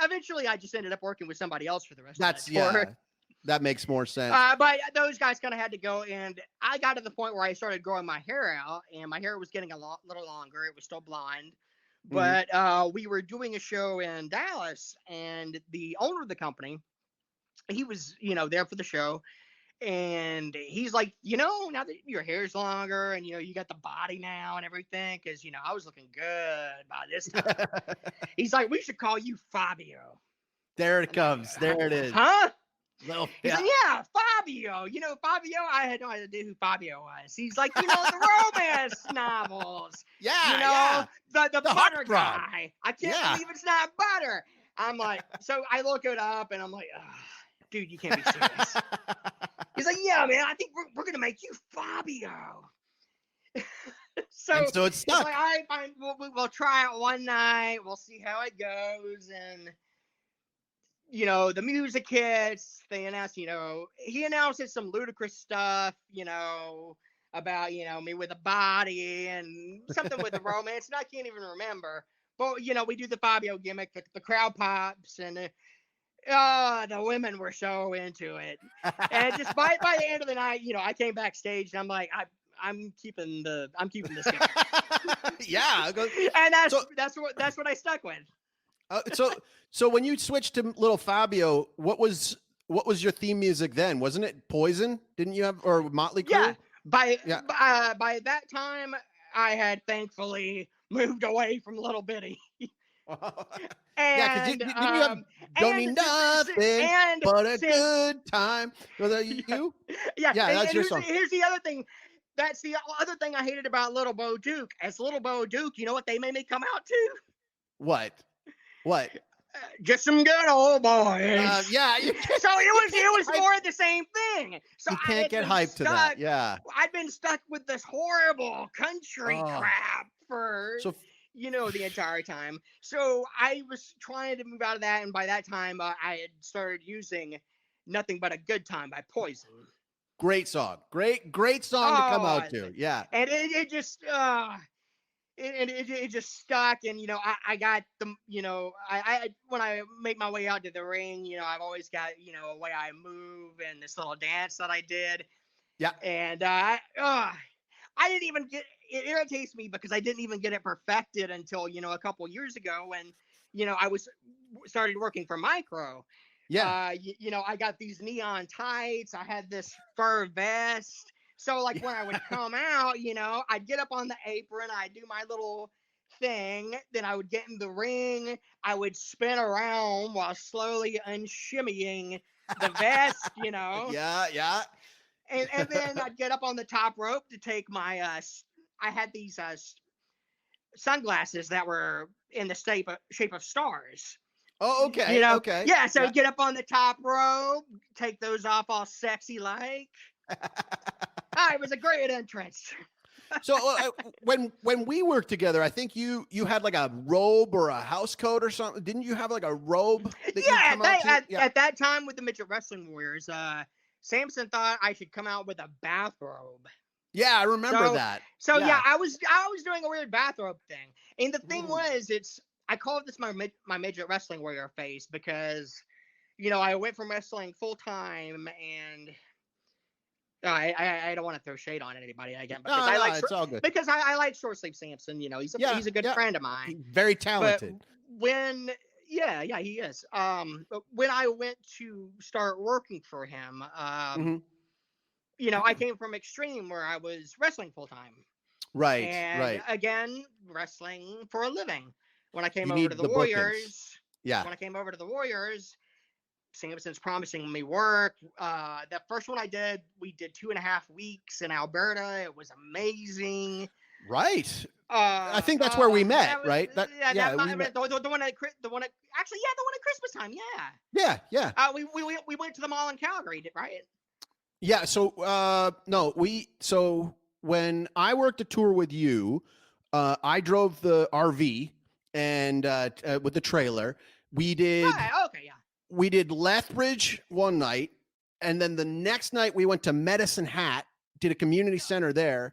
Eventually, I just ended up working with somebody else for the rest of the tour. That makes more sense. But those guys kind of had to go, and I got to the point where I started growing my hair out, and my hair was getting a little longer. It was still blonde. But we were doing a show in Dallas, and the owner of the company, he was, there for the show. And he's like, now that your hair's longer and, you got the body now and everything, because, I was looking good by this time. He's like, we should call you Fabio. There it comes. There it is. Huh? Well, he's like, yeah, Fabio. Fabio, I had no idea who Fabio was. He's like, the romance novels. Yeah, the butter guy. I can't believe it's not butter. I'm like, so I look it up and I'm like, dude, you can't be serious. He's like, yeah, man, I think we're gonna make you Fabio. so it's stuck. Like, all right, fine. We'll try it one night. We'll see how it goes. And the music hits. They announce, he announces some ludicrous stuff, about, me with a body and something with the romance. And I can't even remember. But, we do the Fabio gimmick. The crowd pops and the women were so into it. And just by the end of the night, I came backstage and I'm like, I'm keeping this guy. Yeah. And that's what I stuck with. So when you switched to Little Fabio, what was your theme music then? Wasn't it Poison? Didn't you have, or Motley Crue? Yeah. By Yeah. by that time, I had thankfully moved away from Little Bitty. Yeah, because And didn't you have "Don't Need Nothing and But a since Good Time"? Was that you? yeah, Yeah, and that's your here's song. here's the other thing. That's the other thing I hated about Little Bo Duke. As Little Bo Duke, you know what they made me come out to? What? What? Just some good old boys. Yeah, you can't, So it was hype- more of the same thing. So you I can't had get been hyped to that. stuck. Yeah. I'd been stuck with this horrible country Oh. crap for So the entire time. So I was trying to move out of that, and by that time, I had started using "Nothing But a Good Time" by Poison. great song. Great song to come out to. Yeah. And it just it just stuck, and I got the I when I make my way out to the ring, I've always got a way I move and this little dance that I did. Yeah. And I didn't even get it. Irritates me because I didn't even get it perfected until a couple years ago when I was started working for Micro. Yeah. I got these neon tights. I had this fur vest. So like when I would come out, I'd get up on the apron, I'd do my little thing, then I would get in the ring, I would spin around while slowly unshimmying the vest, Yeah. and then I'd get up on the top rope to take my I had these sunglasses that were in the shape of stars. Oh, okay. Okay. Yeah, so Yeah. get up on the top rope, take those off all sexy like. It was a great entrance. So when we worked together, I think you had like a robe or a house coat or something. Didn't you have like a robe? At that time with the Midget Wrestling Warriors, Samson thought I should come out with a bathrobe. Yeah, I remember that. So yeah, I was doing a weird bathrobe thing, and the thing was, I called this my Midget Wrestling Warrior face because I went from wrestling full time and. I don't want to throw shade on anybody again because it's all good. Because I like Short Sleeve Samson. He's a good friend of mine. Very talented. But when he is. But when I went to start working for him, I came from Extreme where I was wrestling full time. Right. And right. again, wrestling for a living. When I came You over need to the the bookings. Warriors, Yeah. when I came over to the Warriors, Samson's promising me work. That first one I did, we did 2.5 weeks in Alberta. It was amazing. Right. I think that's where we met, right? The one at Christmas time. Yeah. Yeah. We went to the mall in Calgary, right? Yeah. So so when I worked a tour with you, I drove the RV and with the trailer. We did. Okay. Yeah. We did Lethbridge one night, and then the next night we went to Medicine Hat, did a community center there,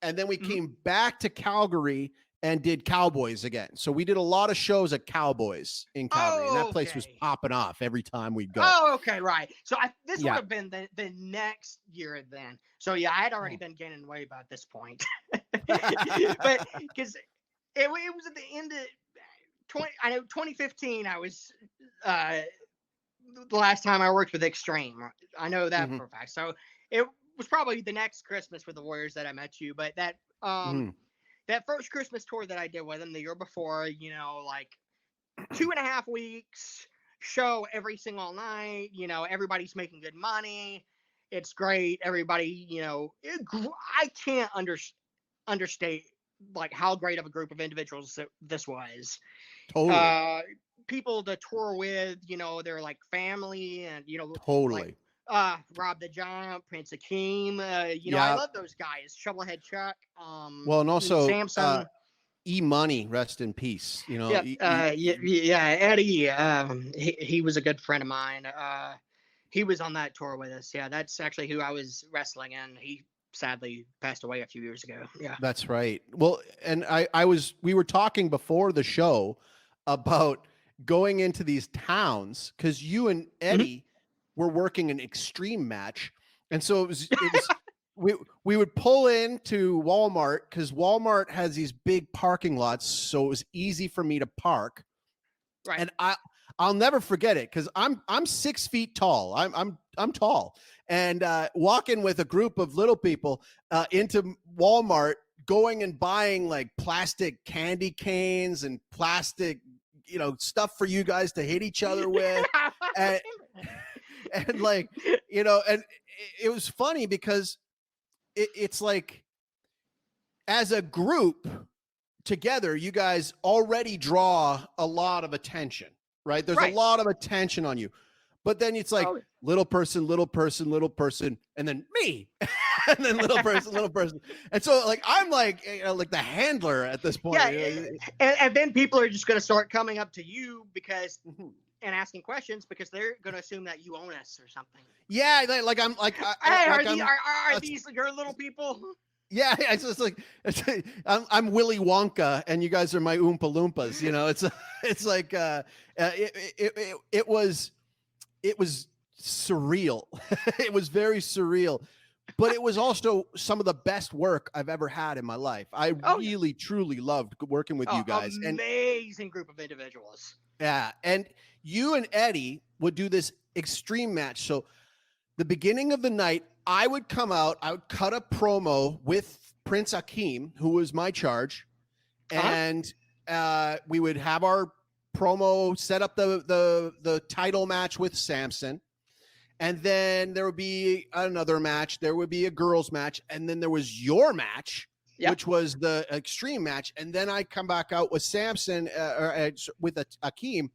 and then we came back to Calgary and did Cowboys again. So we did a lot of shows at Cowboys in Calgary, and that place was popping off every time we'd go. Oh, okay, right. So this would have been the next year then. So yeah, I had already been gaining weight by this point, but because it was at the end of 2015. I was. The last time I worked with Extreme. I know that for a fact. So it was probably the next Christmas with the Warriors that I met you. But that that first Christmas tour that I did with them the year before, like 2.5 weeks, show every single night, everybody's making good money. It's great. Everybody, I can't understate like how great of a group of individuals this was. Totally. People to tour with, they're like family, and totally. Like, Rob the Giant, Prince Akeem, I love those guys. Shovelhead Chuck. Well, and also Samson. E-Money, rest in peace. Eddie. He was a good friend of mine. He was on that tour with us. Yeah, that's actually who I was wrestling in. He sadly passed away a few years ago. Yeah, that's right. Well, and we were talking before the show about going into these towns because you and Eddie were working an Extreme match, and so it was we would pull into Walmart because Walmart has these big parking lots, so it was easy for me to park. Right. And I'll never forget it because I'm 6 feet tall. I'm tall, and walking with a group of little people into Walmart, going and buying like plastic candy canes and plastic, stuff for you guys to hit each other with, and, and like, and it was funny because it's like, as a group together, you guys already draw a lot of attention, right? There's a lot of attention on you, but then it's like little person, and then me, and then little person. And so like, I'm like, like the handler at this point. Yeah. And then people are just going to start coming up to you because, and asking questions because they're going to assume that you own us or something. Yeah. Like I'm like, hey, are these your little people? Yeah, it's just like I'm Willy Wonka, and you guys are my Oompa Loompas. It's like it was surreal. It was very surreal, but it was also some of the best work I've ever had in my life. I really truly loved working with you guys. Amazing group of individuals. Yeah, and you and Eddie would do this extreme match. So the beginning of the night, I would come out, I would cut a promo with Prince Akeem, who was my charge, and we would have our promo, set up the title match with Samson, and then there would be another match, there would be a girls match, and then there was your match, which was the extreme match, and then I come back out with Samson, with Akeem.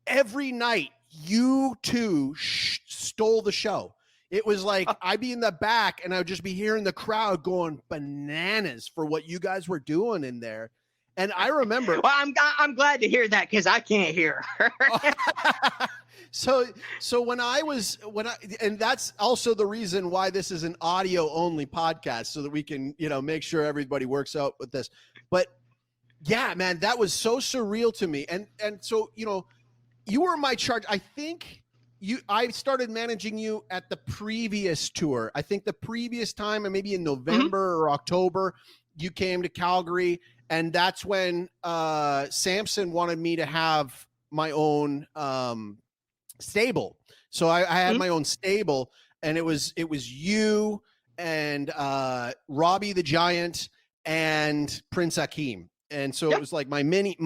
Every night, you two stole the show. It was like I'd be in the back and I would just be hearing the crowd going bananas for what you guys were doing in there. And I remember. Well, I'm glad to hear that because I can't hear. So and that's also the reason why this is an audio only podcast, so that we can, make sure everybody works out with this. But yeah, man, that was so surreal to me. And so, you were my charge. I think I started managing you at the previous tour. I think the previous time, and maybe in November or October, you came to Calgary, and that's when Samson wanted me to have my own stable. So I had my own stable, and it was you and Robbie the Giant and Prince Akeem, and so it was like my mini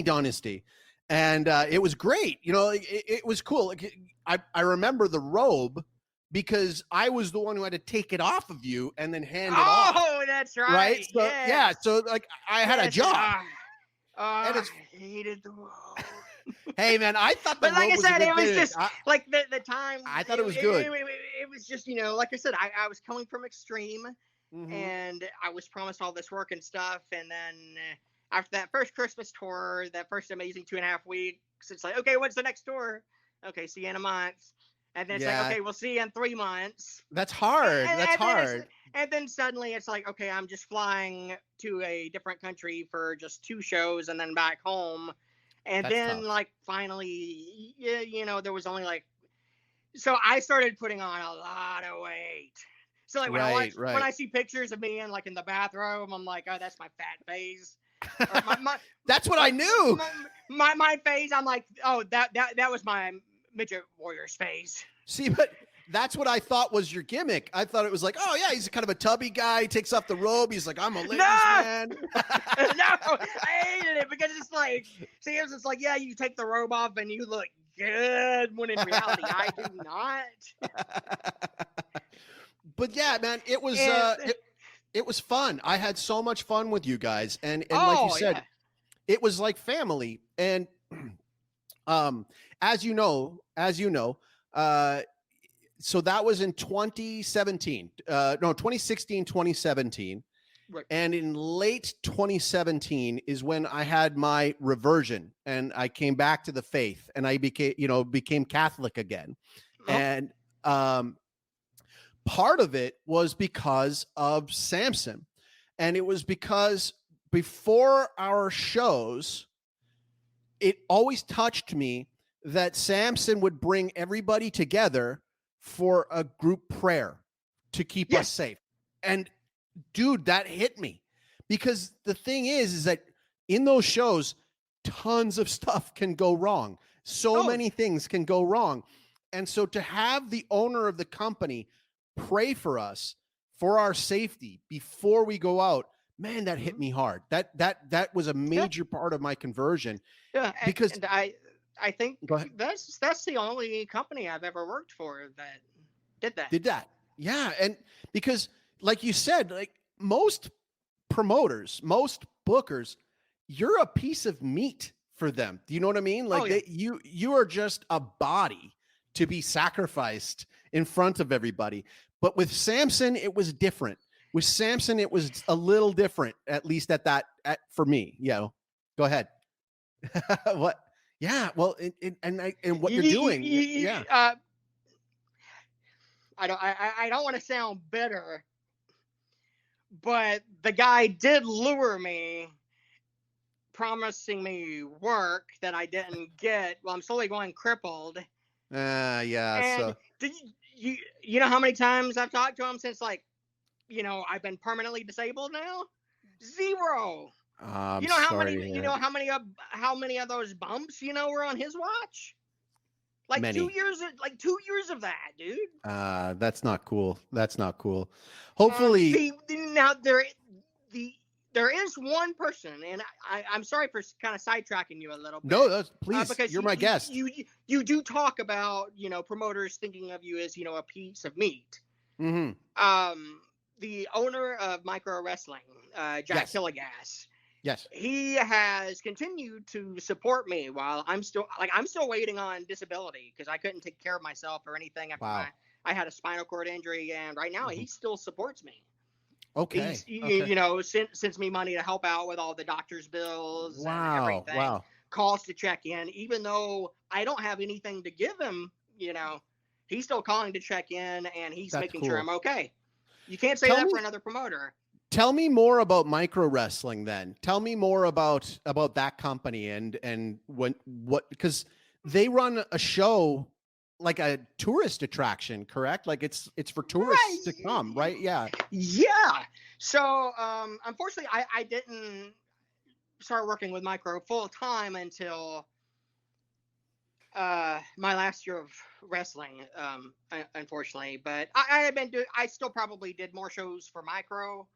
dynasty. And it was great. It was cool. I remember the robe because I was the one who had to take it off of you and then hand it off. Oh, that's right. Right? So, yes. Yeah. So like I had a job. I hated the robe. Hey, man, I thought the but like robe I said, was it was just like the time. I thought it was good. It was just, like I said, I was coming from Extreme, and I was promised all this work and stuff. And then after that first Christmas tour, that first amazing 2.5 weeks, it's like, okay, what's the next tour? Okay, see you in a month. And then it's like, okay, we'll see you in 3 months. That's hard. That's hard. And then suddenly it's like, okay, I'm just flying to a different country for just 2 shows and then back home. And that's then tough. Like finally, there was only like, so I started putting on a lot of weight. So like when I see pictures of me in like in the bathroom, I'm like, oh, that's my fat face. That's what I knew. My face, I'm like, oh, that was my midget warrior's face. See, but that's what I thought was your gimmick. I thought it was like, oh yeah, he's kind of a tubby guy. He takes off the robe. He's like, I'm a ladies man. No, I hated it because it's like, see, it's like, yeah, you take the robe off and you look good, when in reality, I do not. But yeah, man, it was it was fun. I had so much fun with you guys, and like you said, it was like family. And as you know, so that was in 2016, 2017. Right. And in late 2017 is when I had my reversion and I came back to the faith and I became Catholic again. Oh. And part of it was because of Samson. And it was because before our shows, it always touched me that Samson would bring everybody together for a group prayer to keep us safe. And dude, that hit me, because the thing is that in those shows, tons of stuff can go wrong. So many things can go wrong. And so to have the owner of the company pray for us for our safety before we go out, man, that hit me hard. That was a major part of my conversion. Yeah, Because and I think go ahead. that's the only company I've ever worked for that did that. Did that. Yeah. And because like you said, like most promoters, most bookers, you're a piece of meat for them. Do you know what I mean? Like you are just a body to be sacrificed in front of everybody. But with Samson, it was different. With Samson, it was a little different, at least for me. Go ahead. What? Yeah. Well, and what you're doing. Yeah. I don't want to sound bitter, but the guy did lure me, promising me work that I didn't get. Well, I'm slowly going crippled. Yeah. And So did you know how many times I've talked to him since, like, I've been permanently disabled now? 0. I'm How sorry many? How many of those bumps were on his watch? Like Many. 2 years. Like 2 years of that, dude. That's not cool. That's not cool. Hopefully, now there is one person, and I'm sorry for kind of sidetracking you a little bit. No, please. Because you're my guest. You do talk about promoters thinking of you as a piece of meat. Mm-hmm. The owner of Micro Wrestling, Jack Killigas. Yes. He has continued to support me while I'm still waiting on disability because I couldn't take care of myself or anything after I had a spinal cord injury, and right now he still supports me. Okay. Sends me money to help out with all the doctor's bills and everything. Wow. Calls to check in, even though I don't have anything to give him. He's still calling to check in, and he's making sure I'm okay. You can't say that for another promoter. Tell me more about Micro Wrestling then. Tell me more about that company and what because they run a show like a tourist attraction, correct? Like it's for tourists to come, right? Yeah. Yeah. So unfortunately I didn't start working with Micro full time until my last year of wrestling, unfortunately. But I still probably did more shows for Micro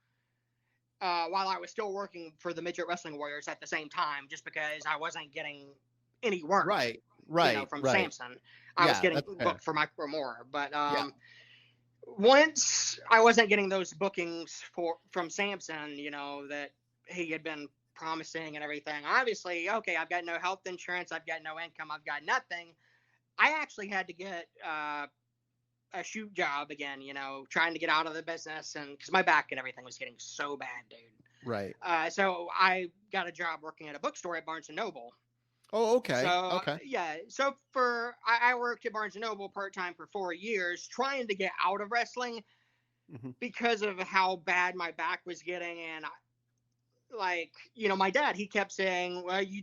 while I was still working for the Midget Wrestling Warriors at the same time, just because I wasn't getting any work. Right. From Samson. I was getting booked for Micro more. But once I wasn't getting those bookings from Samson, that he had been promising and everything, obviously, okay, I've got no health insurance, I've got no income, I've got nothing. I actually had to get a shoot job again, trying to get out of the business, and because my back and everything was getting so bad, dude. Right. So I got a job working at a bookstore at Barnes & Noble. Oh, okay. So, okay. So I worked at Barnes & Noble part-time for 4 years, trying to get out of wrestling because of how bad my back was getting. And my dad, he kept saying, well, you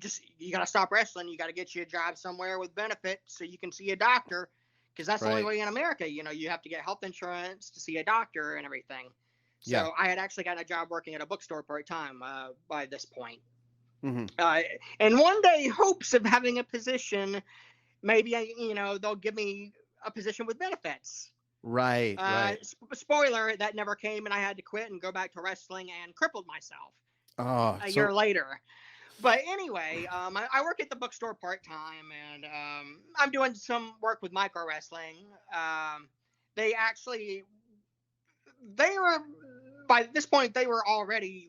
got to stop wrestling. You got to get you a job somewhere with benefits so you can see a doctor. Because that's the only way in America, you have to get health insurance to see a doctor and everything. So I had actually gotten a job working at a bookstore part-time by this point. And one day, hopes of having a position, maybe, they'll give me a position with benefits. Right. Spoiler, that never came, and I had to quit and go back to wrestling and crippled myself a year later. But anyway, I work at the bookstore part-time, and I'm doing some work with Micro Wrestling. By this point, they were already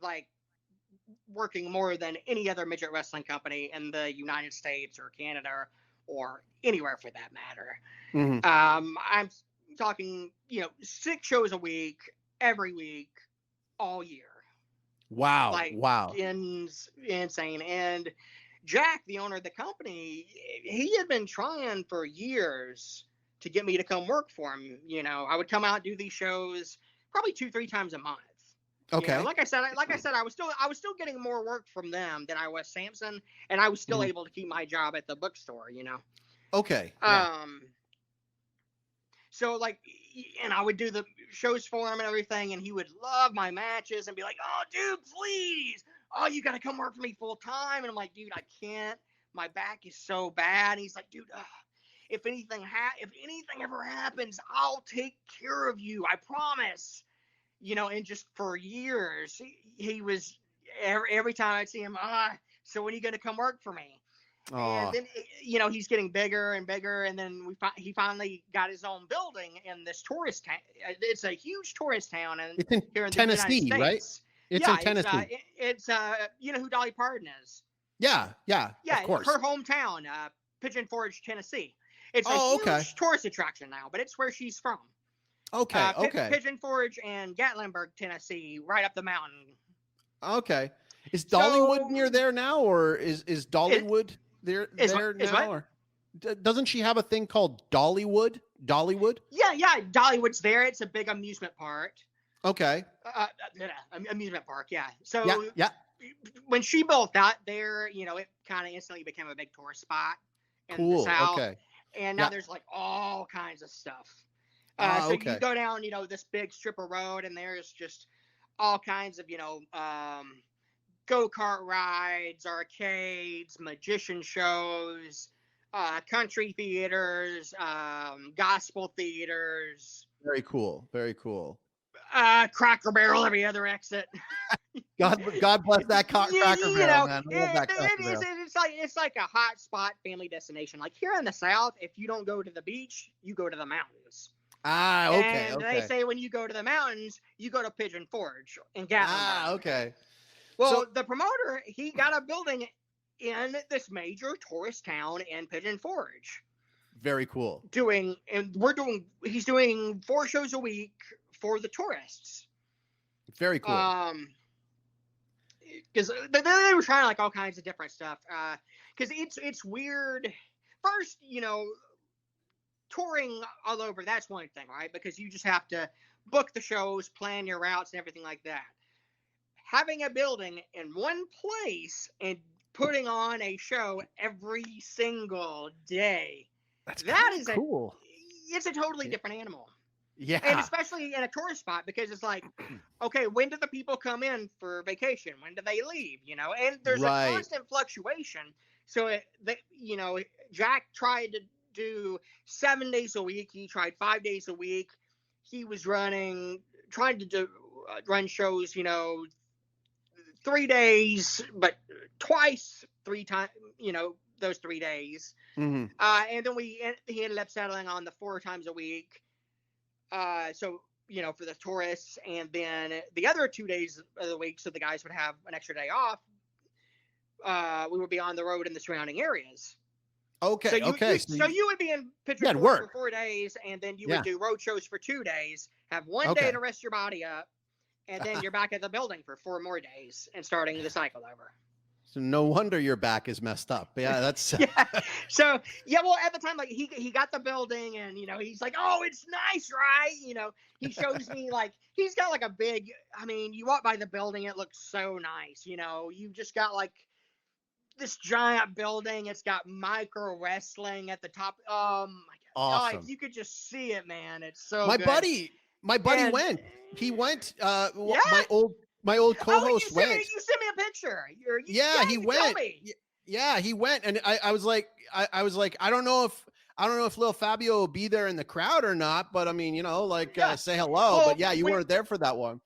working more than any other midget wrestling company in the United States or Canada or anywhere for that matter. I'm talking, 6 shows a week, every week, all year. Wow. Wow. Insane. And Jack, the owner of the company, he had been trying for years to get me to come work for him. I would come out and do these shows probably 2-3 times a month. Okay. Like I said, I was still getting more work from them than I was Samson, and I was still able to keep my job at the bookstore. Okay. So and I would do the shows for him and everything, and he would love my matches and be like, "Oh, dude, please! oh, you got to come work for me full time. And I'm like, dude, I can't. My back is so bad. And he's like, dude, if anything ever happens, I'll take care of you. I promise. And just for years, he was every time I'd see him, so when are you going to come work for me? And then, he's getting bigger and bigger. And then he finally got his own building in this tourist town. It's a huge tourist town. And it's in here in Tennessee, the United right? States. It's in Tennessee. It's you know who Dolly Parton is? Yeah, of course. Her hometown, Pigeon Forge, Tennessee. It's a huge tourist attraction now, but it's where she's from. Okay. Pigeon Forge and Gatlinburg, Tennessee, right up the mountain. Okay. Is Dollywood near there now, or is Dollywood there now? Or doesn't she have a thing called Dollywood? Yeah. Dollywood's there. It's a big amusement park. Okay. Amusement park. Yeah. So yeah. When she built that there, it kind of instantly became a big tourist spot in the South. Okay. And now there's like all kinds of stuff. So you go down, this big strip of road, and there's just all kinds of, go-kart rides, arcades, magician shows, country theaters, gospel theaters. Very cool. Cracker Barrel every other exit. God bless that Cracker Barrel, man. I love that Cracker Barrel. It's like a hot spot family destination. Like here in the South, if you don't go to the beach, you go to the mountains. Okay. And they say when you go to the mountains, you go to Pigeon Forge in Gatlinburg. Okay. Well, the promoter, he got a building in this major tourist town in Pigeon Forge. Very cool. He's doing 4 shows a week for the tourists. Very cool. Because they were trying like all kinds of different stuff. Because it's weird. First, touring all over, that's one thing, right? Because you just have to book the shows, plan your routes, and everything like that. Having a building in one place and putting on a show every single day, that is cool. It's a totally different animal. Yeah. And especially in a tourist spot, because it's like, okay, when do the people come in for vacation? When do they leave? And there's a constant fluctuation. So, Jack tried to do 7 days a week. He tried 5 days a week. He was trying to run shows, 3 days, but twice, 3 times, those 3 days. Mm-hmm. And then he ended up settling on the 4 times a week. So, for the tourists, and then the other 2 days of the week, so the guys would have an extra day off. We would be on the road in the surrounding areas. Okay. So you would be in Pigeon Forge for 4 days, and then you would do road shows for 2 days, have 1 day to rest your body up, and then you're back at the building for 4 more days and starting the cycle over. So no wonder your back is messed up. Yeah, that's So well, at the time, like he got the building, and he's like, oh, it's nice, right? He shows me like he's got like a big. I mean, you walk by the building, it looks so nice. You've just got like this giant building. It's got micro wrestling at the top. Oh my god! Awesome. Oh, you could just see it, man. It's so. My buddy went. He went. My old co-host went. You sent me a picture. He went. Yeah, he went, and I was like, I don't know if Little Fabio will be there in the crowd or not, but I mean, say hello. Well, but yeah, you weren't there for that one.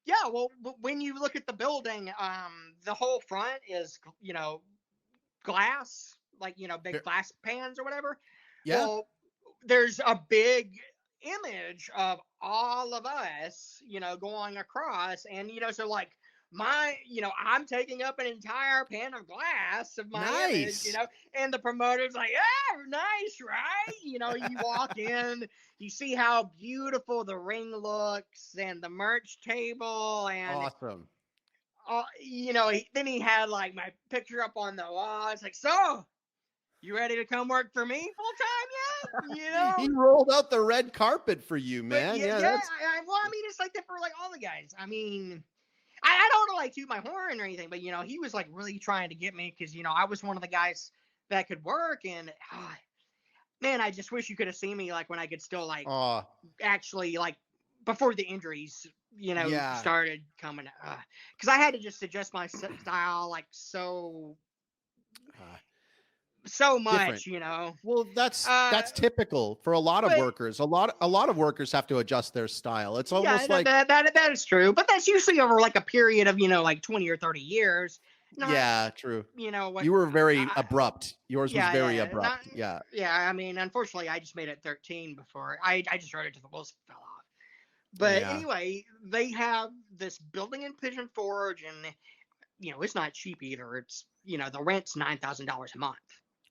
Yeah, well, when you look at the building, the whole front is, glass, like, big glass pans or whatever. Yeah. Well, there's a big image of all of us, going across, and, so like I'm taking up an entire pan of glass of my image, and the promoter's like, nice, right? You walk in, you see how beautiful the ring looks and the merch table, and awesome. Then he had like my picture up on the wall. It's like, so you ready to come work for me full time yet? He rolled out the red carpet for you, man. Well, I mean, it's like that for like all the guys. I mean, I don't want to like toot my horn or anything, but he was like really trying to get me because I was one of the guys that could work, and man, I just wish you could have seen me like when I could still like actually like before the injuries Yeah. started coming, because I had to just adjust my style like Uh, so Different. much, you know. Well, Uh, that's typical for a lot of but workers. A lot of workers have to adjust their style. It's yeah, almost like, that is true. But that's usually over like a period of, like 20 or 30 years, not, yeah, true. what. You were very Uh, abrupt. Yours was yeah, very yeah, not, abrupt. Yeah. yeah. I mean, unfortunately, I just made it 13 before I just wrote it to the wheels fell off. But Yeah. anyway, they have this building in Pigeon Forge, and it's not cheap either. It's the rent's $9,000 a month.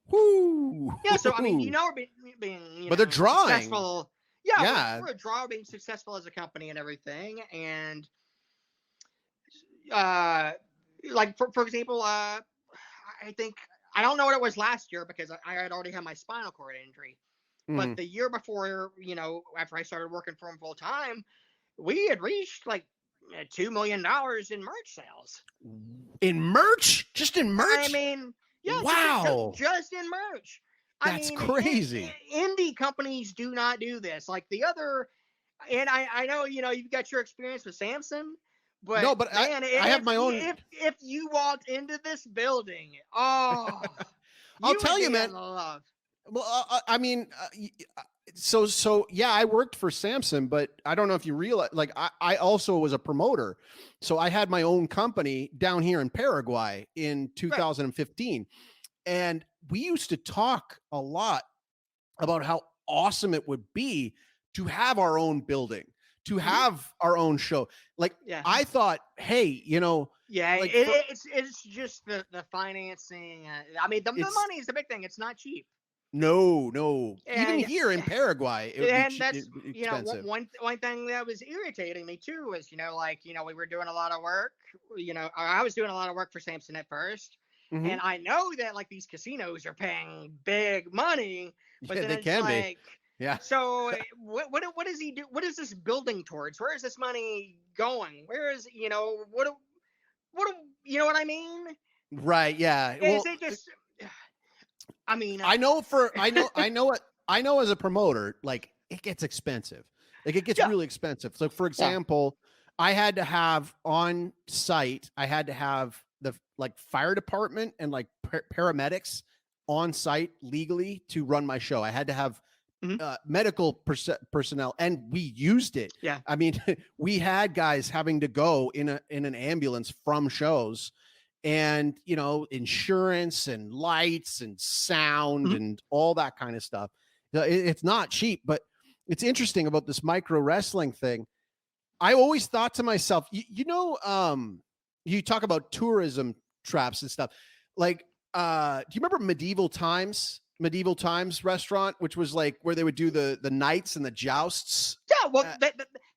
Whoo. Yeah, so I mean, being But they're drawing. successful. Yeah, Yeah. we're a draw, being successful as a company and everything, and uh, like for example, I think I don't know what it was last year because I had already had my spinal cord injury, but Mhm. the year before, after I started working for him full time, we had reached like $2 million in merch sales. In merch? Just in I merch? mean, yeah, Wow. just in merch. I That's mean, crazy. indie companies do not do this. Like the other, and I know you've got your experience with Samson, but No, but man, I have my own. if you walked into this building, oh, I'll you would tell you, be man. in love. Well, I mean, so yeah, I worked for Samsung, but I don't know if you realize, like, I also was a promoter. So I had my own company down here in Paraguay in Right. 2015. And we used to talk a lot about how awesome it would be to have our own building, to Mhm. have our own show. Like, Yeah. I thought, hey, Yeah, like for it's just the financing. I mean, the it's money is the big thing. It's not cheap, no. Even and here in Paraguay, it would be and that's expensive. one thing that was irritating me too was like we were doing a lot of work. I was doing a lot of work for Samson at first, Mhm. and I know that like these casinos are paying big money, but Yeah, then they it's can be. like, Yeah. so what does he do? What is this building towards? Where is this money going? Where is you know what I mean? Right. Yeah. Is Well, it just? I mean, I know as a promoter, like, it gets expensive. Like, it gets yeah, really expensive. So for yeah. example, I had to have on site, I had to have the like fire department and like paramedics on site legally to run my show. I had to have Mhm. medical personnel, and we used it. Yeah. I mean, we had guys having to go in an ambulance from shows, and insurance and lights and sound Mhm. and all that kind of stuff. It's not cheap, but it's interesting about this micro wrestling thing. I always thought to myself, you talk about tourism traps and stuff. Like, do you remember Medieval Times restaurant, which was like where they would do the knights and the jousts? Yeah, well, Uh,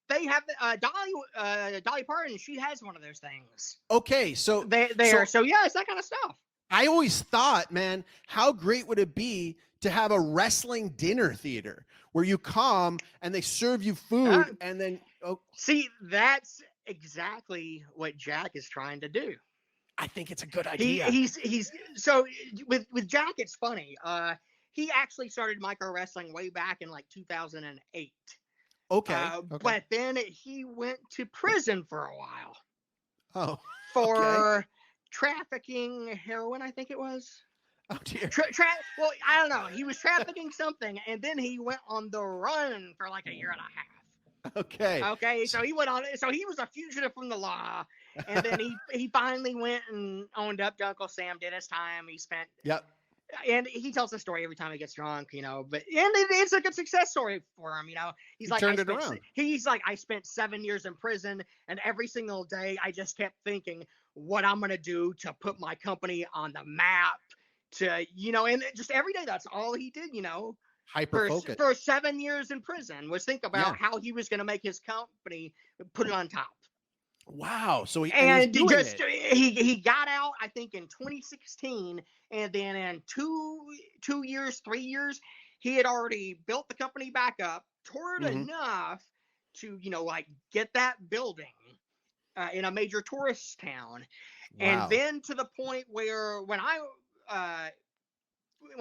they have Dolly Parton. She has one of those things. okay, so So yeah, it's that kind of stuff. I always thought, man, how great would it be to have a wrestling dinner theater where you come and they serve you Uh, food and then See, that's exactly what Jack is trying to do. I think it's a good He idea. he's so with Jack, it's funny. He actually started micro wrestling way back in like 2008. Okay. Okay. But then he went to prison for a while Oh, okay. for trafficking heroin, I think it was. Oh dear. Well, I don't know. He was trafficking something, and then he went on the run for like a year and a half. Okay. Okay, so he went on. So he was a fugitive from the law, and then he finally went and owned up to Uncle Sam. Did his time. He spent. Yep. And he tells the story every time he gets drunk, But it's a good success story for him, He's He like, turned it around. I spent 7 years in prison, and every single day I just kept thinking what I'm gonna do to put my company on the map. And just every day that's all he did, Hyper focus. for 7 years in prison was think about Yeah. how he was gonna make his company put it on top. Wow. So he's And doing it. he got out, I think, in 2016, and then in 2 years, 3 years, he had already built the company back up, tore it Mhm. enough to like get that building in a major tourist town, and Wow. then to the point where when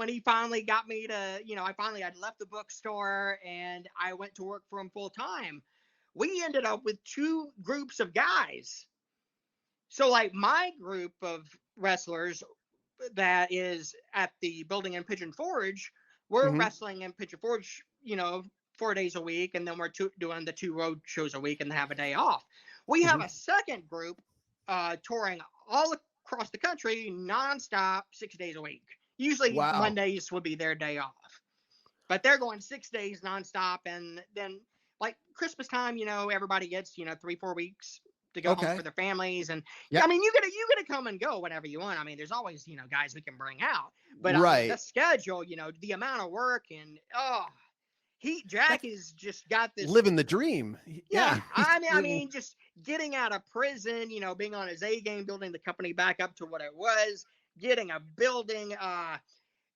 he finally got me to, I'd left the bookstore and I went to work for him full time. we ended up with two groups of guys. So like my group of wrestlers that is at the building in Pigeon Forge, we're Mhm. wrestling in Pigeon Forge, 4 days a week, and then we're doing the 2 road shows a week and have a day off. We have Mhm. a second group touring all across the country nonstop 6 days a week. Usually Wow. Mondays would be their day off, but they're going 6 days nonstop. And then like Christmas time, everybody gets 3-4 weeks to go home for Okay. their families. And I Yep. mean, you gotta come and go whenever you want. I mean, there's always guys we can bring out, but the Right. schedule, the amount of work, and Jack That's has just got this. living the dream. Yeah, Yeah. He's I mean, just getting out of prison, being on his A game, building the company back up to what it was, getting a building.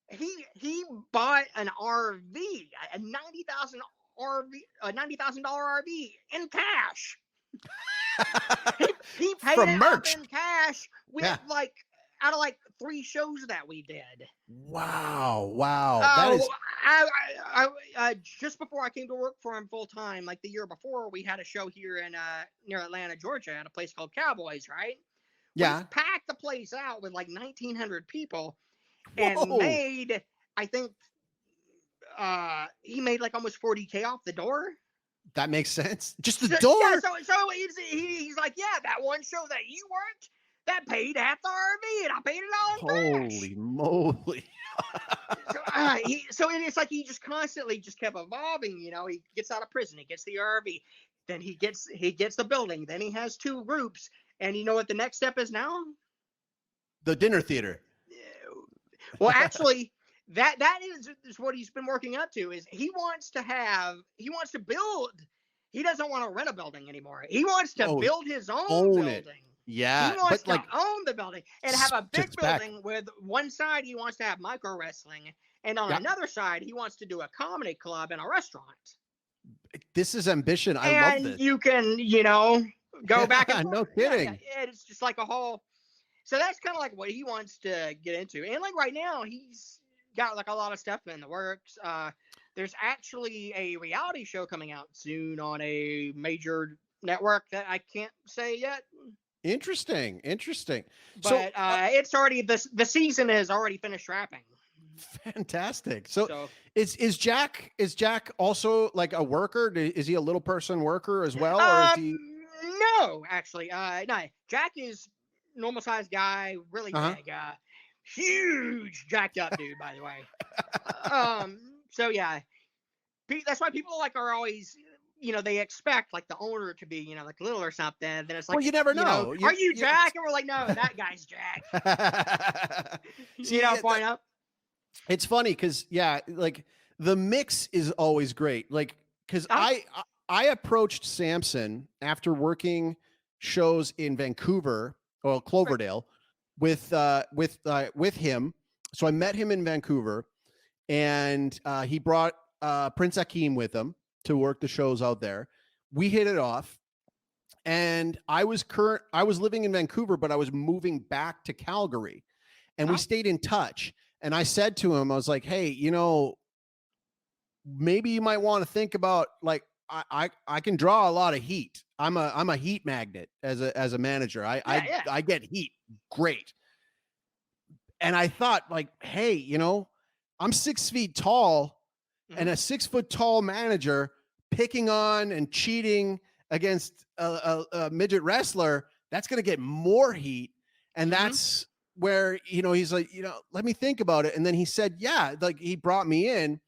He bought an RV, a $90,000 RV in cash. He paid from it off merch. in cash with Yeah. out of 3 shows that we did. Wow. Wow. That is Just before I came to work for him full time, like the year before, we had a show here in near Atlanta, Georgia, at a place called Cowboys. Right? We yeah. packed the place out with 1,900 people, and Whoa. made, I think, he made almost 40K off the door. That makes sense. Just the So, door. yeah, so he's like, yeah, that one show that you worked, that paid half the RV, and I paid it all in cash. Holy moly. So it's like he just constantly just kept evolving. He gets out of prison, he gets the RV, then he gets the building, then he has 2 groups, and you know what the next step is now? The dinner theater. Well, actually, that is what he's been working up to. Is he wants to build. He doesn't want to rent a building anymore. He wants to build his own own building. it. Yeah, He wants but to own the building and have a big It's back. building with one side he wants to have micro wrestling, and on Yeah. another side he wants to do a comedy club and a restaurant. This is ambition. I And love this. you can, go back and No forth. Yeah, kidding. it's just like a whole. So that's kind of like what he wants to get into. And like right now, he's got a lot of stuff in the works. There's actually a reality show coming out soon on a major network that I can't say yet. Interesting. But it's already the season is already finished wrapping. Fantastic. So is Jack also like a worker? Is he a little person worker as well, or is he? No, actually, no. Jack is normal sized guy, really big, huge, jacked up dude. By the way, so yeah, that's why people are always. They expect the owner to be, little or something. Then it's like, Well, you never know. Are you Jack? And we're like, no, that guy's Jack. Point up. It's funny because the mix is always great. Because I approached Samson after working shows in Vancouver or Cloverdale with him. So I met him in Vancouver, and he brought Prince Akeem with him to work the shows out there. We hit it off, and I was living in Vancouver, but I was moving back to Calgary, and we stayed in touch. And I said to him, I was like, hey, maybe you might want to think about I can draw a lot of heat. I'm a heat magnet as a manager. I get heat. Great. And I thought hey, I'm 6 feet tall, and a 6 foot tall manager picking on and cheating against a midget wrestler, that's going to get more heat. And that's where, he's like, let me think about it. And then he said, yeah, he brought me in,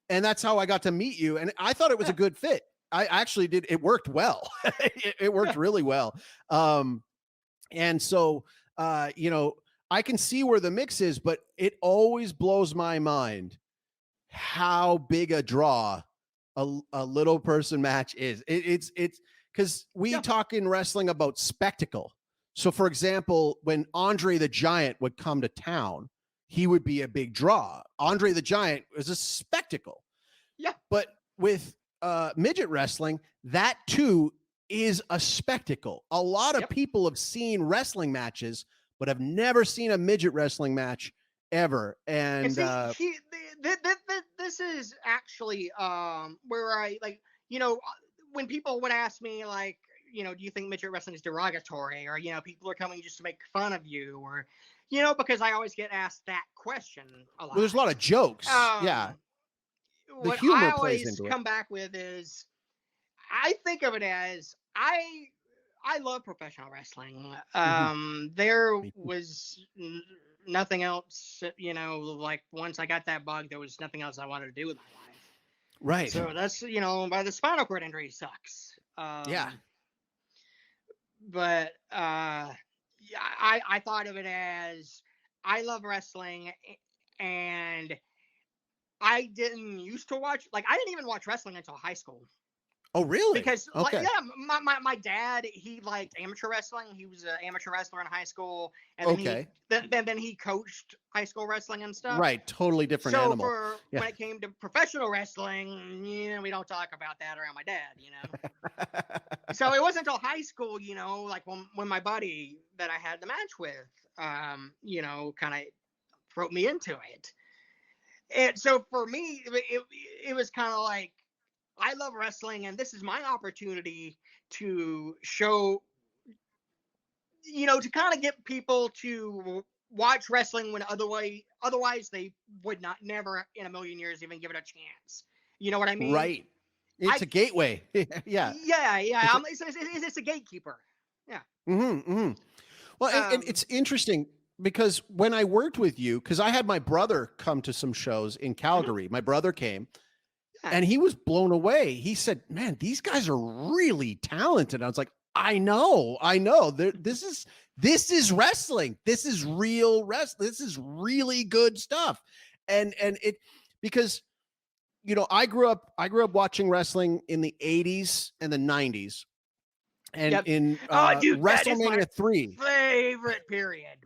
and that's how I got to meet you. And I thought it was a good fit. I actually did. It worked well. It worked really well. And so, I can see where the mix is, but it always blows my mind how big a draw a little person match is. It's because we talk in wrestling about spectacle. So for example, when Andre the Giant would come to town, he would be a big draw. Andre the Giant was a spectacle. Yeah. But with midget wrestling, that too is a spectacle. A lot of people have seen wrestling matches, but have never seen a midget wrestling match ever. And this is actually where I when people would ask me, like, do you think midget wrestling is derogatory, or people are coming just to make fun of you, or because I always get asked that question a lot. Well, there's a lot of jokes. Yeah. The What humor I plays always into it. come back with is, I think of it as I love professional wrestling. There was nothing else, like once I got that bug, there was nothing else I wanted to do with my life. Right. So that's, by the spinal cord injury sucks. Yeah. But I thought of it as, I love wrestling, and I didn't used to watch, like, I didn't even watch wrestling until high school. Oh, really? Because, okay. like, yeah, my dad, he liked amateur wrestling. He was an amateur wrestler in high school, and then he coached high school wrestling and stuff. Right, totally different animal. So when it came to professional wrestling, we don't talk about that around my dad, So it wasn't until high school, like when my buddy that I had the match with, kind of wrote me into it. And so for me, it was kind of like, I love wrestling, and this is my opportunity to show, to kind of get people to watch wrestling when otherwise they would never in a million years even give it a chance. You know what I mean? Right. It's a gateway. Yeah. Yeah. It's a gatekeeper. Yeah. Well, and it's interesting because when I worked with you, because I had my brother come to some shows in Calgary, my brother came. And he was blown away. He said, "Man, these guys are really talented." I was like, "I know. This is wrestling. This is real wrestling. This is really good stuff." And it, because I grew up watching wrestling in the 80s and the 90s, and in WrestleMania 3, favorite period.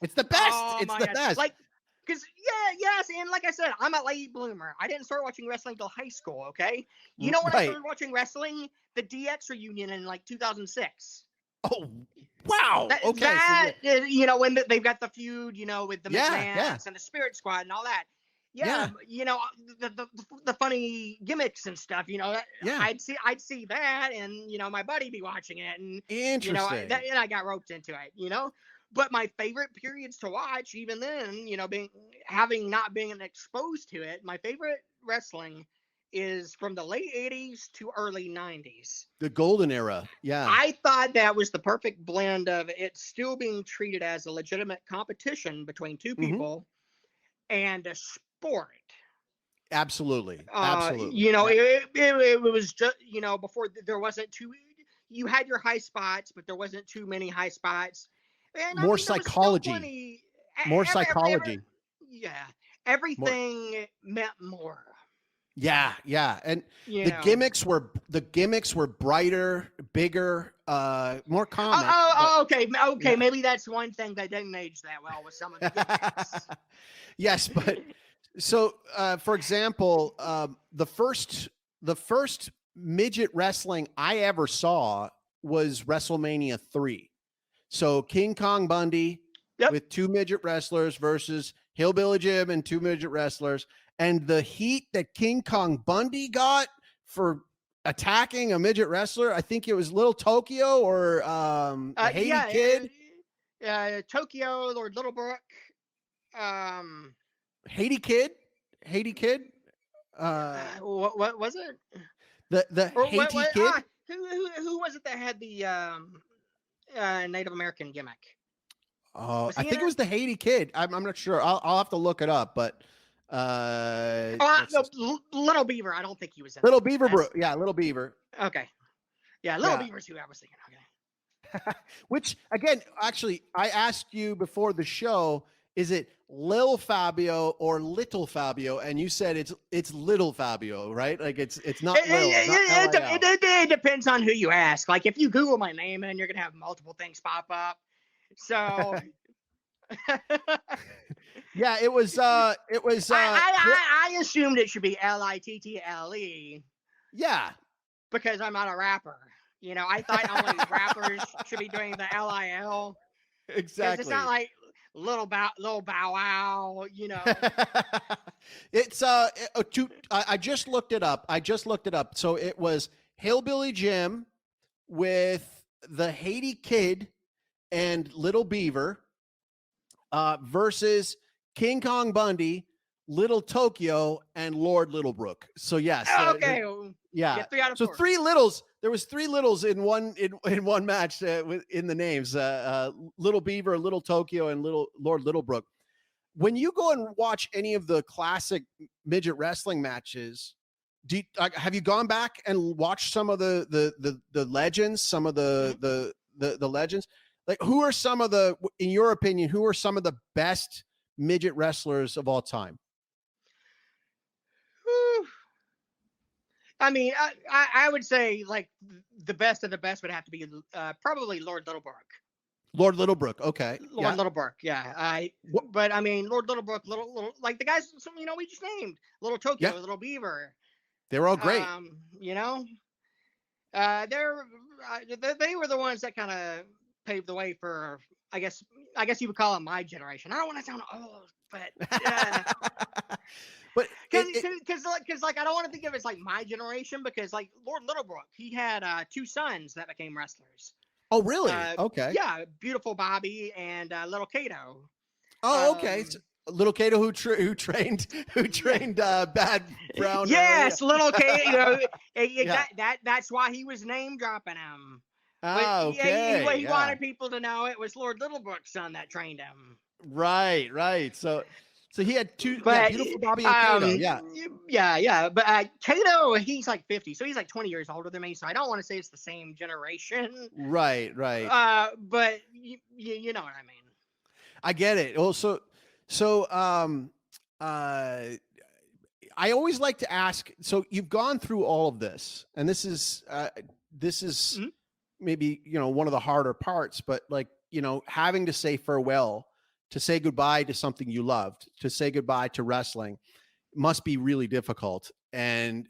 It's the best. It's the best. Like, because yes, and like I said, I'm a late bloomer. I didn't start watching wrestling until high school. Okay, when I started watching wrestling, the DX reunion in like 2006. Oh, wow. When they've got the feud, with the McMahons and the Spirit Squad and all that. Yeah. The funny gimmicks and stuff. I'd see that, and my buddy be watching it, and interesting. And I got roped into it. But my favorite periods to watch, even then, having not been exposed to it, my favorite wrestling is from the late 80s to early 90s. The golden era. Yeah. I thought that was the perfect blend of it still being treated as a legitimate competition between two people and a sport. Absolutely. It was just, before there wasn't you had your high spots, but there wasn't too many high spots. And more psychology. Everything meant more. Yeah, and the gimmicks were brighter, bigger, more comic. Okay. Maybe that's one thing that didn't age that well with some of the gimmicks. Yes, but so for example, the first midget wrestling I ever saw was WrestleMania 3. So King Kong Bundy with two midget wrestlers versus Hillbilly Jim and two midget wrestlers. And the heat that King Kong Bundy got for attacking a midget wrestler, I think it was Little Tokyo or Haiti Kid. Tokyo, Lord Littlebrook. Haiti Kid. What was it? The Haiti Kid. Who was it that had the Native American gimmick? I think it was the Haiti Kid. I'm not sure. I'll have to look it up, but Little Beaver. I don't think he was in Little Beaver. Little Beaver. Okay. Yeah, Little Beaver's who I was thinking. Okay. Which again, actually, I asked you before the show, is it Little Fabio or Little Fabio? And you said it's Little Fabio, right? Like it's not Little. It depends on who you ask. Like if you Google my name, and you're gonna have multiple things pop up. So yeah, it was. I assumed it should be Little. Yeah, because I'm not a rapper. I thought only rappers should be doing the LIL. Exactly. It's not like little bow wow. It's I just looked it up. So it was Hillbilly Jim with the Haiti Kid and Little Beaver versus King Kong Bundy, Little Tokyo, and Lord Littlebrook. So yes, Okay. yeah. Get 3 out of So 4. three littles. There was 3 littles in one match in the names. Little Beaver, Little Tokyo, and Lord Littlebrook. When you go and watch any of the classic midget wrestling matches, have you gone back and watched some of the legends, some of the legends? Like, who are some of the, in your opinion, who are some of the best midget wrestlers of all time? Whew. I mean, I would say like the best of the best would have to be probably Lord Littlebrook. Lord Littlebrook. Okay. Lord Littlebrook. Yeah. But I mean, Lord Littlebrook, little like the guys, we just named Little Tokyo, Yeah. Little Beaver. They were all great. They were the ones that kind of paved the way for, I guess you would call it my generation. I don't want to sound old, but but because like I don't want to think of it as like my generation, because like Lord Littlebrook, he had 2 sons that became wrestlers. Oh, really? Okay. Yeah, Beautiful Bobby and Little Kato. Oh, okay. So, Little Kato, who trained Bad Brown. Yes, Little Kato. That's why he was name dropping him. Oh, okay. He wanted people to know it was Lord Littlebrook's son that trained him. Right. So he had 2, Beautiful Bobby and Kato. Yeah. But Kato, he's like 50, so he's like 20 years older than me. So I don't want to say it's the same generation. Right. But you know what I mean. I get it. Also, I always like to ask. So you've gone through all of this, and this is mm-hmm. maybe one of the harder parts, but like having to say farewell, to say goodbye to something you loved, to say goodbye to wrestling, must be really difficult and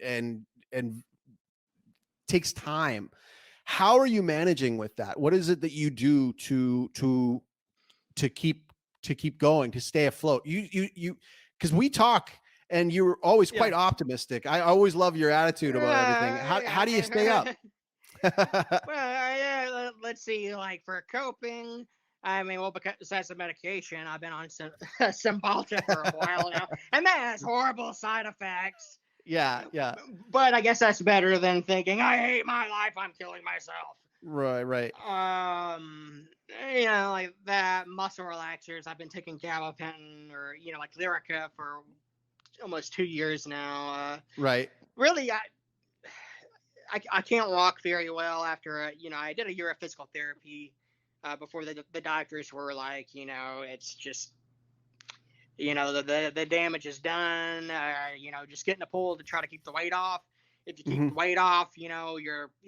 takes time. How are you managing with that? What is it that you do to keep going, to stay afloat? You because we talk and you're always quite optimistic. I always love your attitude about everything. How do you stay up? Well, let's see. Like for coping, I mean, besides the medication, I've been on Cymbalta for a while now, and that has horrible side effects. Yeah. But I guess that's better than thinking, I hate my life, I'm killing myself. Right. Like that, muscle relaxers. I've been taking gabapentin or like Lyrica for almost 2 years now. Right. Really, I can't walk very well after I did a year of physical therapy before the doctors were like, it's just the damage is done. Just get in the pool to try to keep the weight off. If you keep the weight off, you'll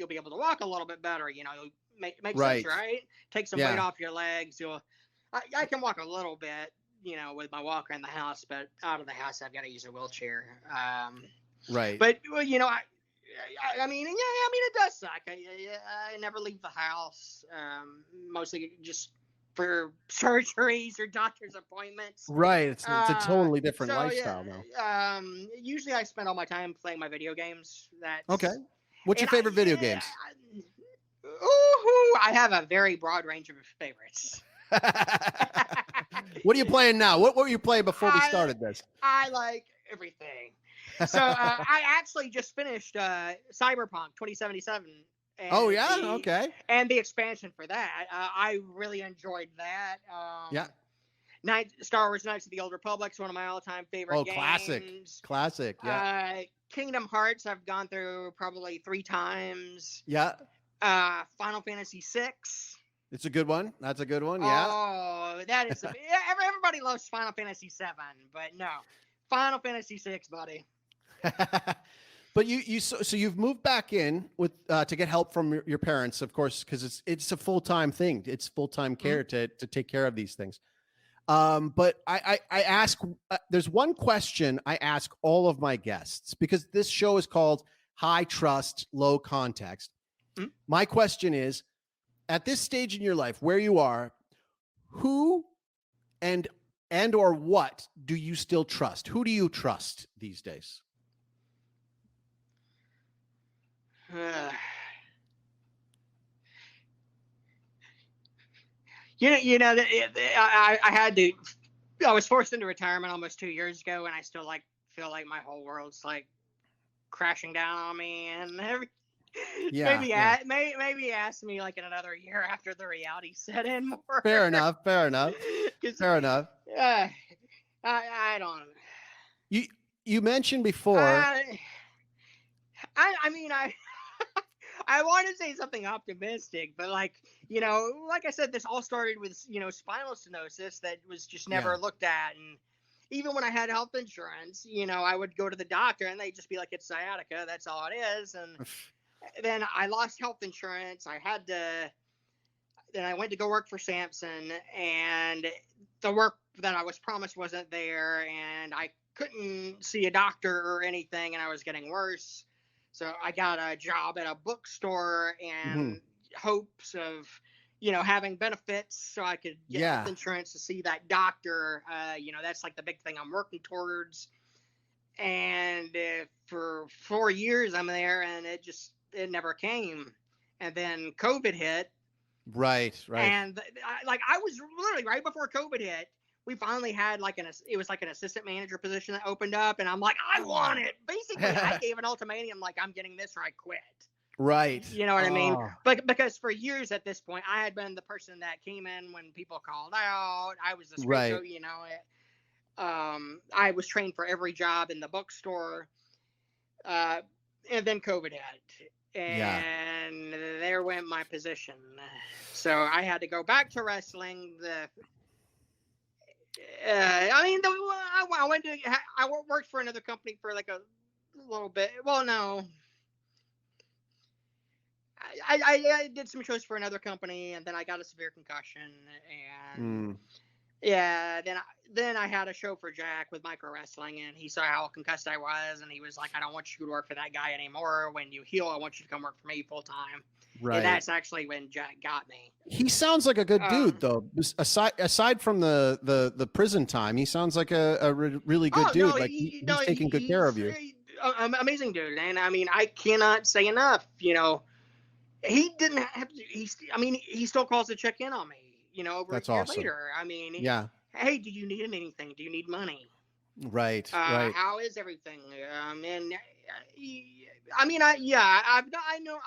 be able to walk a little bit better. Make sense, right? Take some weight off your legs. I can walk a little bit, with my walker in the house, but out of the house I've got to use a wheelchair. Right. But I mean, it does suck. I never leave the house, mostly just for surgeries or doctor's appointments. Right. It's a totally different lifestyle now. Usually I spend all my time playing my video games. Okay. What's your favorite video games? I have a very broad range of favorites. What are you playing now? What were you playing before we started this? I like everything. So I actually just finished Cyberpunk 2077. Okay. And the expansion for that. I really enjoyed that. Star Wars Knights of the Old Republic is one of my all-time favorite games. Classic. Yeah. Kingdom Hearts I've gone through probably 3 times. Yeah. Final Fantasy VI. It's a good one. That's a good one. Yeah. Oh, that is. Everybody loves Final Fantasy VII, but no, Final Fantasy VI, buddy. But so you've moved back in with to get help from your parents, of course, because it's a full-time thing. It's full-time care to take care of these things. But I ask, there's one question I ask all of my guests, because this show is called High Trust, Low Context. My question is, at this stage in your life where you are, who and or what do you still trust? Who do you trust these days? I had to. I was forced into retirement almost 2 years ago, and I still feel like my whole world's crashing down on me, and Yeah, yeah. maybe ask me in another year after the reality set in more. Fair enough. Fair enough. 'Cause, Fair enough. I don't. You mentioned before. I mean, I want to say something optimistic, but like I said, this all started with spinal stenosis that was just never looked at, and even when I had health insurance, I would go to the doctor and they'd just be like, it's sciatica, that's all it is. And then I lost health insurance. Then I went to go work for Samson, and the work that I was promised wasn't there, and I couldn't see a doctor or anything, and I was getting worse. So I got a job at a bookstore and hopes of, having benefits so I could get health insurance to see that doctor. That's the big thing I'm working towards. And for 4 years I'm there, and it never came. And then COVID hit. Right. And I was literally right before COVID hit. We finally had it was an assistant manager position that opened up, and I'm like, I want it. Basically, I gave an ultimatum, I'm getting this or I quit. Right. You know what I mean? But because for years at this point, I had been the person that came in when people called out. I was the scapegoat, I was trained for every job in the bookstore. And then COVID hit. And there went my position. So I had to go back to wrestling. I worked for another company for a little bit. Well, no, I did some shows for another company, and then I got a severe concussion, and then I had a show for Jack with micro wrestling, and he saw how concussed I was, and he was like, I don't want you to work for that guy anymore. When you heal, I want you to come work for me full time. Right. And that's actually when Jack got me. He sounds like a good dude, though. Aside from the prison time, he sounds like a really good dude. No, he's taking good care of you. Amazing dude, and I mean, I cannot say enough. He didn't have to. He still calls to check in on me. Over a year later. I mean, hey, do you need anything? Do you need money? Right. How is everything? I've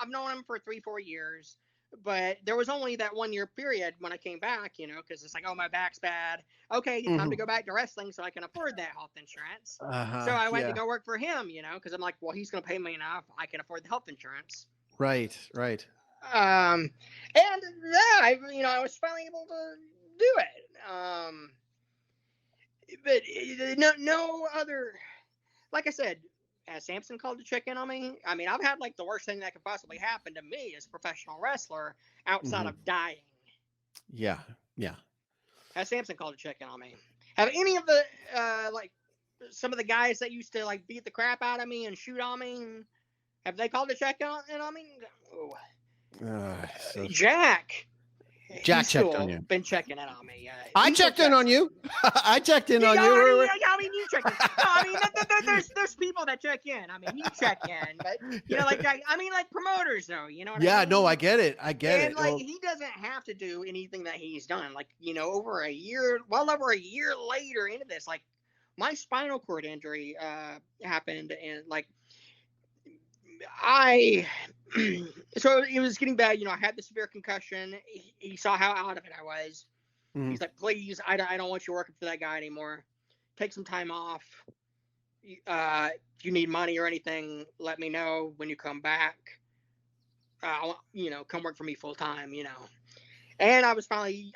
known him for 3-4 years, but there was only that 1 year period when I came back, because it's my back's bad. Okay, it's time to go back to wrestling so I can afford that health insurance. So I went to go work for him, because I'm like, well, he's going to pay me enough. I can afford the health insurance. Right. And I was finally able to do it. But no other, like I said, has Samson called to check in on me? I mean, I've had the worst thing that could possibly happen to me as a professional wrestler outside of dying. Yeah. Has Samson called to check in on me? Have any of the some of the guys that used to beat the crap out of me and shoot on me, have they called to check in on me? Jack checked on you. Been checking in on me. I checked in on you. I checked in on you. You check in. No, there's people that check in. I mean, you check in, but promoters though. You know what I mean? No, I get it. And he doesn't have to do anything that he's done. Over a year later into this, my spinal cord injury happened, and so it was getting bad. I had the severe concussion. He saw how out of it I was. He's like, please, I don't want you working for that guy anymore. Take some time off. If you need money or anything, let me know when you come back. Come work for me full time, And I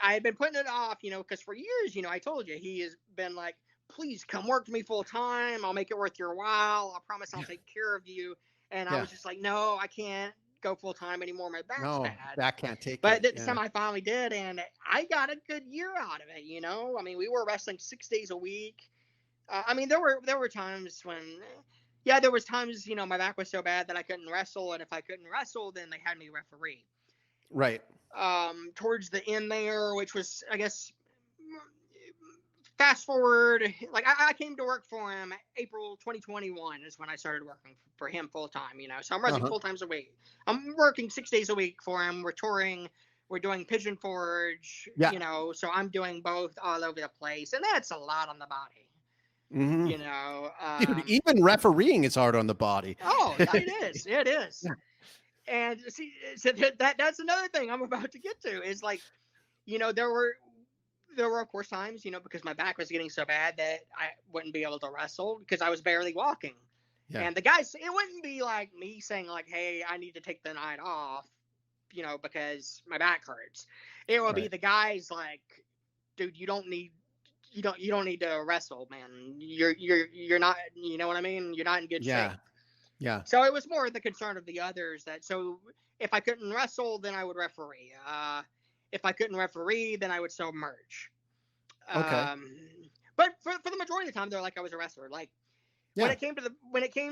had been putting it off, because for years, I told you, he has been like, please come work for me full time. I'll make it worth your while. I promise I'll take care of you. And I was just like, no, I can't go full time anymore. My back's bad. Back can't take it. But this time I finally did, and I got a good year out of it. We were wrestling 6 days a week. There were times when, there was times, my back was so bad that I couldn't wrestle, and if I couldn't wrestle, then they had me referee. Right. Towards the end there, which was, I guess, fast forward, I came to work for him April 2021 is when I started working for him full time, so I'm wrestling 4 times a week. I'm working 6 days a week for him. We're touring we're doing Pigeon Forge, Yeah. so I'm doing both all over the place, and that's a lot on the body. Mm-hmm. Dude, Um, even refereeing is hard on the body. oh, it is. It is. Yeah. And see, so that's another thing I'm about to get to is like, there were of course times, because my back was getting so bad that I wouldn't be able to wrestle because I was barely walking. Yeah. And the guys, it wouldn't be like me saying like, "Hey, I need to take the night off," because my back hurts. It would be Right. the guys like, "Dude, you don't need to wrestle, man. You're not, you know what I mean? You're not in good Yeah. shape." Yeah. So it was more the concern of the others so if I couldn't wrestle, then I would referee. If I couldn't referee, then I would sell merch. Okay. But for the majority of the time, they're like I was a wrestler. Like when it came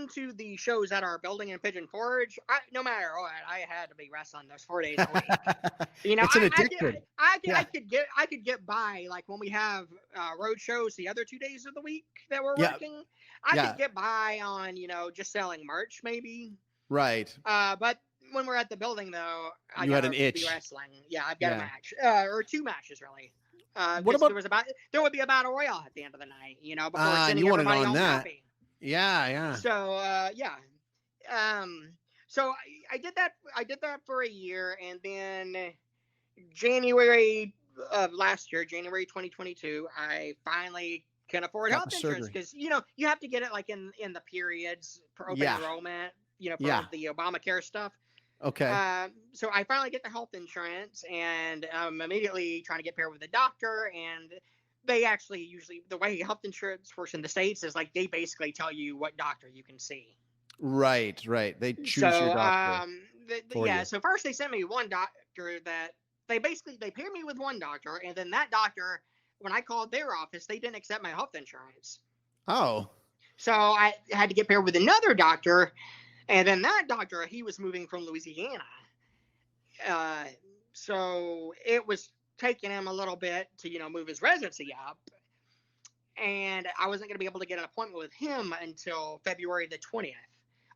to the shows at our building in Pigeon Forge, no matter what, I had to be wrestling those 4 days a week. It's an addiction. I could get by like when we have road shows the other 2 days of the week that we're working. I could get by on just selling merch maybe. Right. But when we're at the building though, I You had gotta an itch. be wrestling. Yeah, I've got a match or 2 matches really. What about there would be a battle royale at the end of the night, before sending you wanted everybody on home that. happy. Yeah. So so I did that. I did that for a year, and then January of last year, January 2022, I finally can afford Got health the insurance surgery. because you have to get it like in the periods for open enrollment, for the Obamacare stuff. Okay. So I finally get the health insurance, and I'm immediately trying to get paired with a doctor, and they actually usually the way health insurance works in the States is like they basically tell you what doctor you can see. Right. They choose your doctor. So first they sent me one doctor that they paired me with one doctor, and then that doctor, when I called their office, they didn't accept my health insurance. Oh. So I had to get paired with another doctor, and then that doctor, he was moving from Louisiana. So it was taking him a little bit to, move his residency up. And I wasn't going to be able to get an appointment with him until February the 20th.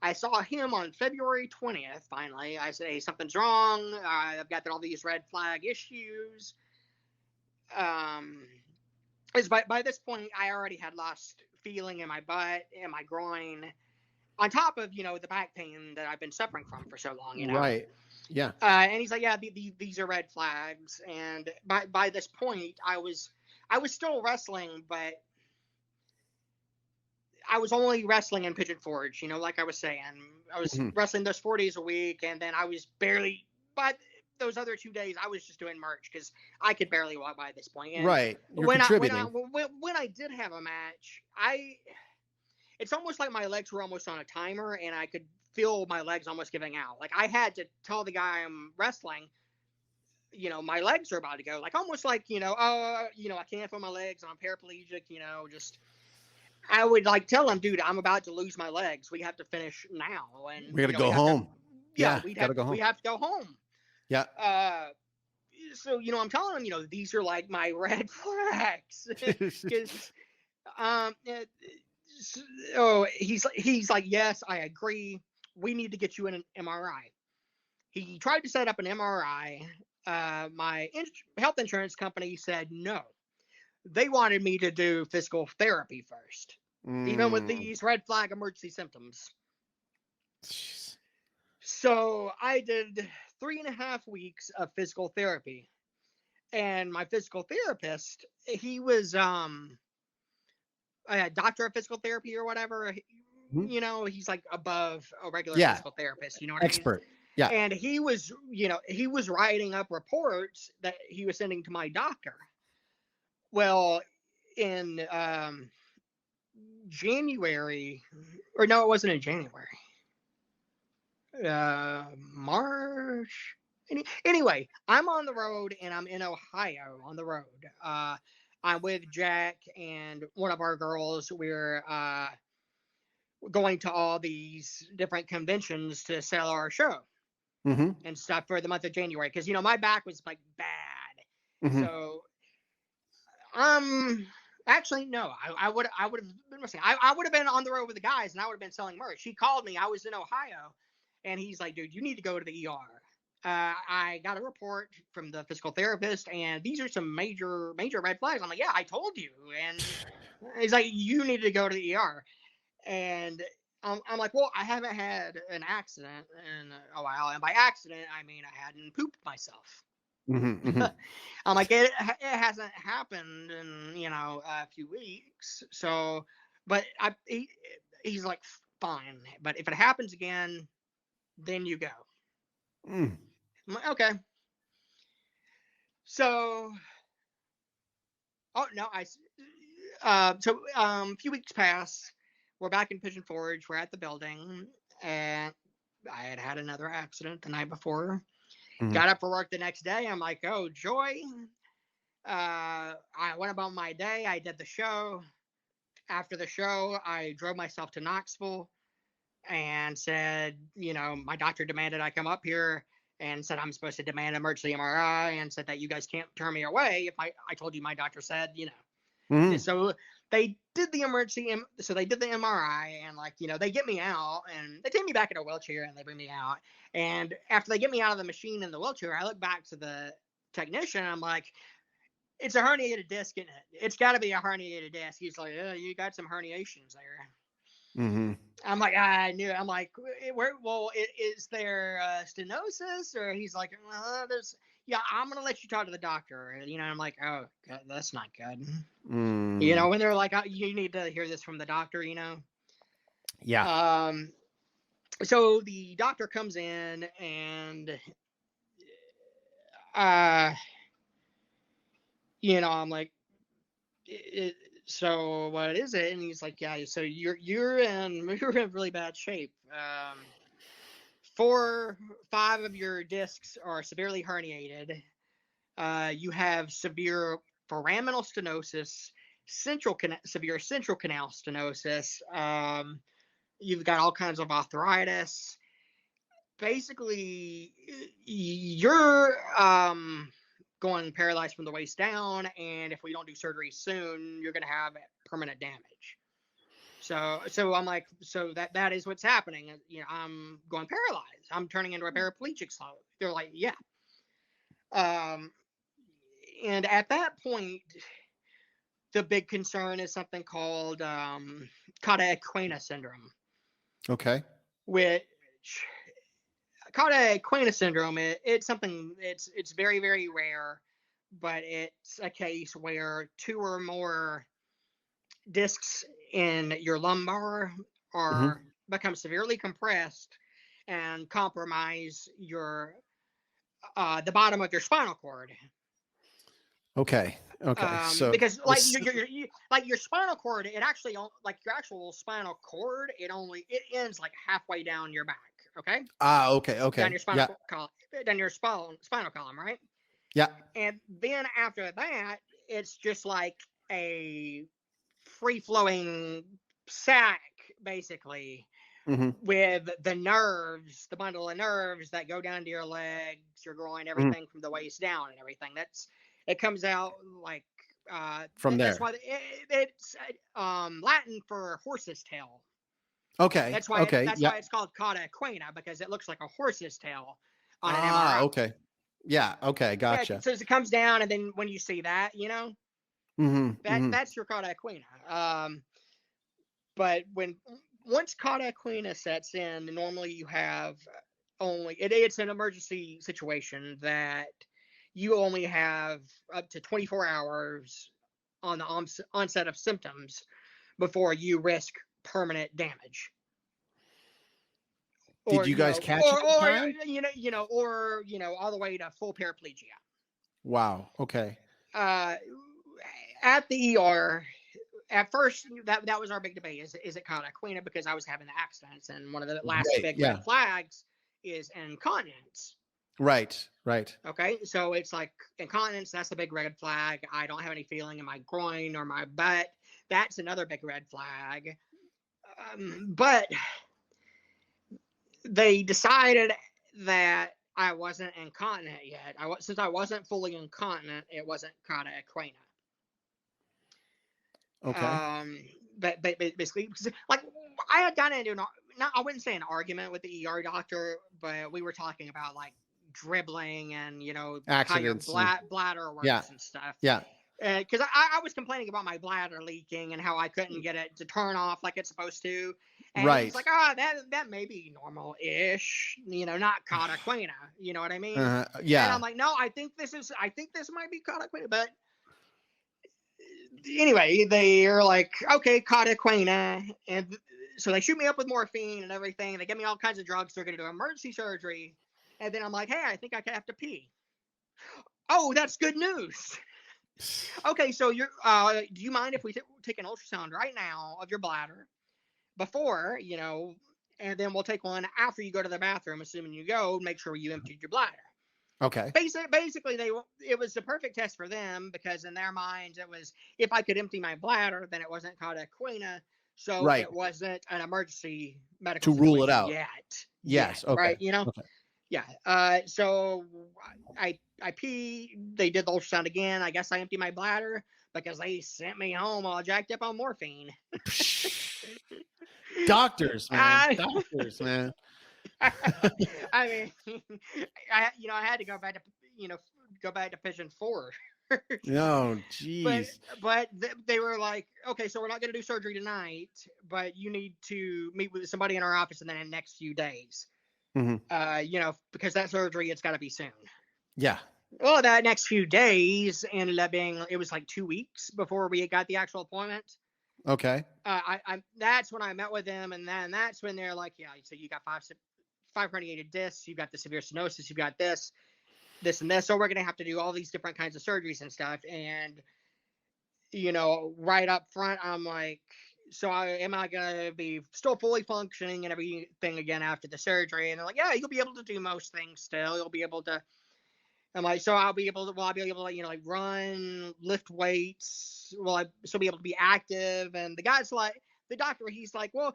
I saw him on February 20th, finally. I said, "Hey, something's wrong. I've got all these red flag issues." Because by this point, I already had lost feeling in my butt and my groin, on top of, the back pain that I've been suffering from for so long, Right. Yeah. And he's like, "Yeah, these are red flags." And by this point, I was still wrestling, but I was only wrestling in Pigeon Forge, like I was saying. I was wrestling those 4 days a week, and then I was barely, but those other 2 days, I was just doing merch because I could barely walk by this point. And Right. You're when contributing. when I did have a match, it's almost like my legs were almost on a timer, and I could feel my legs almost giving out. Like I had to tell the guy I'm wrestling, my legs are about to go. Like almost like, I can't feel my legs. I'm paraplegic, just. I would tell him, "Dude, I'm about to lose my legs. We have to finish now." And we got to go home. We have to go home. Yeah. So I'm telling him, these are like my red flags. Because he's like, "Yes, I agree. We need to get you an MRI." He tried to set up an MRI. My health insurance company said no. They wanted me to do physical therapy first, even with these red flag emergency symptoms. Jeez. So I did 3.5 weeks of physical therapy, and my physical therapist, he was a doctor of physical therapy or whatever. He's like above a regular physical therapist. You know what Expert. I mean? Yeah. And he was, he was writing up reports that he was sending to my doctor. Well, in January, or no, it wasn't in January. March. Anyway, I'm on the road, and I'm in Ohio on the road. I'm with Jack and one of our girls. We're going to all these different conventions to sell our show and stuff for the month of January. Because, my back was like bad. So actually no, I would have been missing. I would have been on the road with the guys, and I would have been selling merch. He called me. I was in Ohio, and he's like, "Dude, you need to go to the ER." I got a report from the physical therapist, and these are some major red flags. I'm like, yeah, I told you. And he's like, you need to go to the ER. And I'm like, well, I haven't had an accident in a while, and by accident I mean I hadn't pooped myself. I'm like, it hasn't happened in a few weeks. So, but he's like, fine, but if it happens again, then you go. I'm like, okay. So, oh no, a few weeks pass. We're back in Pigeon Forge. We're at the building, and I had another accident the night before. Got up for work the next day. I'm like, oh joy. I went about my day. I did the show. After the show, I drove myself to Knoxville and said, my doctor demanded I come up here and said I'm supposed to demand emergency MRI, and said that you guys can't turn me away if I told you my doctor said, So they did the so they did the MRI, and they get me out and they take me back in a wheelchair and they bring me out. And after they get me out of the machine in the wheelchair, I look back to the technician and I'm like, it's a herniated disc in it. It's got to be a herniated disc. He's like, oh, you got some herniations there. I'm like, I knew it. I'm like, is there stenosis? Or he's like, I'm going to let you talk to the doctor. And, I'm like, oh, God, that's not good. When they're like, you need to hear this from the doctor, Yeah. So the doctor comes in and, I'm like, so what is it? And he's like, yeah, so you're in really bad shape. 4, 5 of your discs are severely herniated. You have severe foraminal stenosis, severe central canal stenosis. You've got all kinds of arthritis. Basically, you're going paralyzed from the waist down, and if we don't do surgery soon, you're going to have permanent damage. So I'm like, so that is what's happening. I'm going paralyzed. I'm turning into a paraplegic. So they're like, yeah. And at that point, the big concern is something called Cauda-Equina syndrome. Okay. Which Cauda-Equina syndrome, it's something, it's very, very rare, but it's a case where 2 or more discs in your lumbar are become severely compressed and compromise your the bottom of your spinal cord. Okay. So because your spinal cord, it actually, like your actual spinal cord, it ends like halfway down your back. Okay. Okay. Down your spinal column, down your spinal column, right? Yeah. And then after that, it's just like a free-flowing sack, basically, with the nerves, the bundle of nerves that go down to your legs, your groin, everything from the waist down, and everything. It comes out like from there. That's why it's Latin for horse's tail. Okay. That's why. That's why it's called Cauda-Equina, because it looks like a horse's tail on an MRI. Okay. Yeah. Okay. Gotcha. Yeah, so it comes down, and then when you see that, that's your Cauda-Equina. But once Cauda-Equina sets in, normally you have it's an emergency situation that you only have up to 24 hours on the onset of symptoms before you risk permanent damage. Did you guys catch it in time? Or all the way to full paraplegia. Wow. Okay. At the ER, at first, that was our big debate. Is it Cauda-Equina? Because I was having the accidents, and one of the last big red flags is incontinence. Right. Okay, so it's like incontinence, that's the big red flag. I don't have any feeling in my groin or my butt. That's another big red flag. But they decided that I wasn't incontinent yet. Since I wasn't fully incontinent, it wasn't Cauda-Equina. Okay. But basically, like, I had gotten into I wouldn't say an argument with the ER doctor, but we were talking about like dribbling and, you know, how your Accidents. bladder works Yeah. and stuff. Yeah. Because I was complaining about my bladder leaking and how I couldn't get it to turn off like it's supposed to. And Right. he's like, that may be normal-ish, you know, not cauda equina. You know what I mean? And Yeah. I'm like, no, I think this might be cauda equina. But anyway, they're like, okay, cauda equina. And so they shoot me up with morphine and everything. They give me all kinds of drugs. They're going to do emergency surgery. And then I'm like, hey, I think I have to pee. Oh, that's good news. Okay, so do you mind if we take an ultrasound right now of your bladder before, you know, and then we'll take one after you go to the bathroom, assuming you go, make sure you emptied your bladder. Okay. Basically, it was the perfect test for them because in their minds it was if I could empty my bladder, then it wasn't cauda equina, so Right. it wasn't an emergency medical To rule it out. yet. Yes. Yet, Okay. right? You know. Okay. Yeah. So I pee. They did the ultrasound again. I guess I emptied my bladder because they sent me home all jacked up on morphine. Doctors, man. Doctors, man. I mean, I had to go back to Pigeon 4. No, jeez. But they were like, okay, so we're not going to do surgery tonight, but you need to meet with somebody in our office in the next few days. Mm-hmm. You know, because that surgery, it's got to be soon. Yeah. Well, that next few days ended up being, it was like 2 weeks before we got the actual appointment. Okay. That's when I met with them, and then that's when they're like, yeah, so you got five herniated discs, you got the severe stenosis, you got this, and this, so we're gonna have to do all these different kinds of surgeries and stuff. And you know, right up front, I'm like, so am I gonna be still fully functioning and everything again after the surgery? And they're like, yeah, you'll be able to do most things still. You'll be able to. I'm like, so I'll be able to, you know, like run, lift weights. Will I still be able to be active? And the guy's like, the doctor, he's like, well,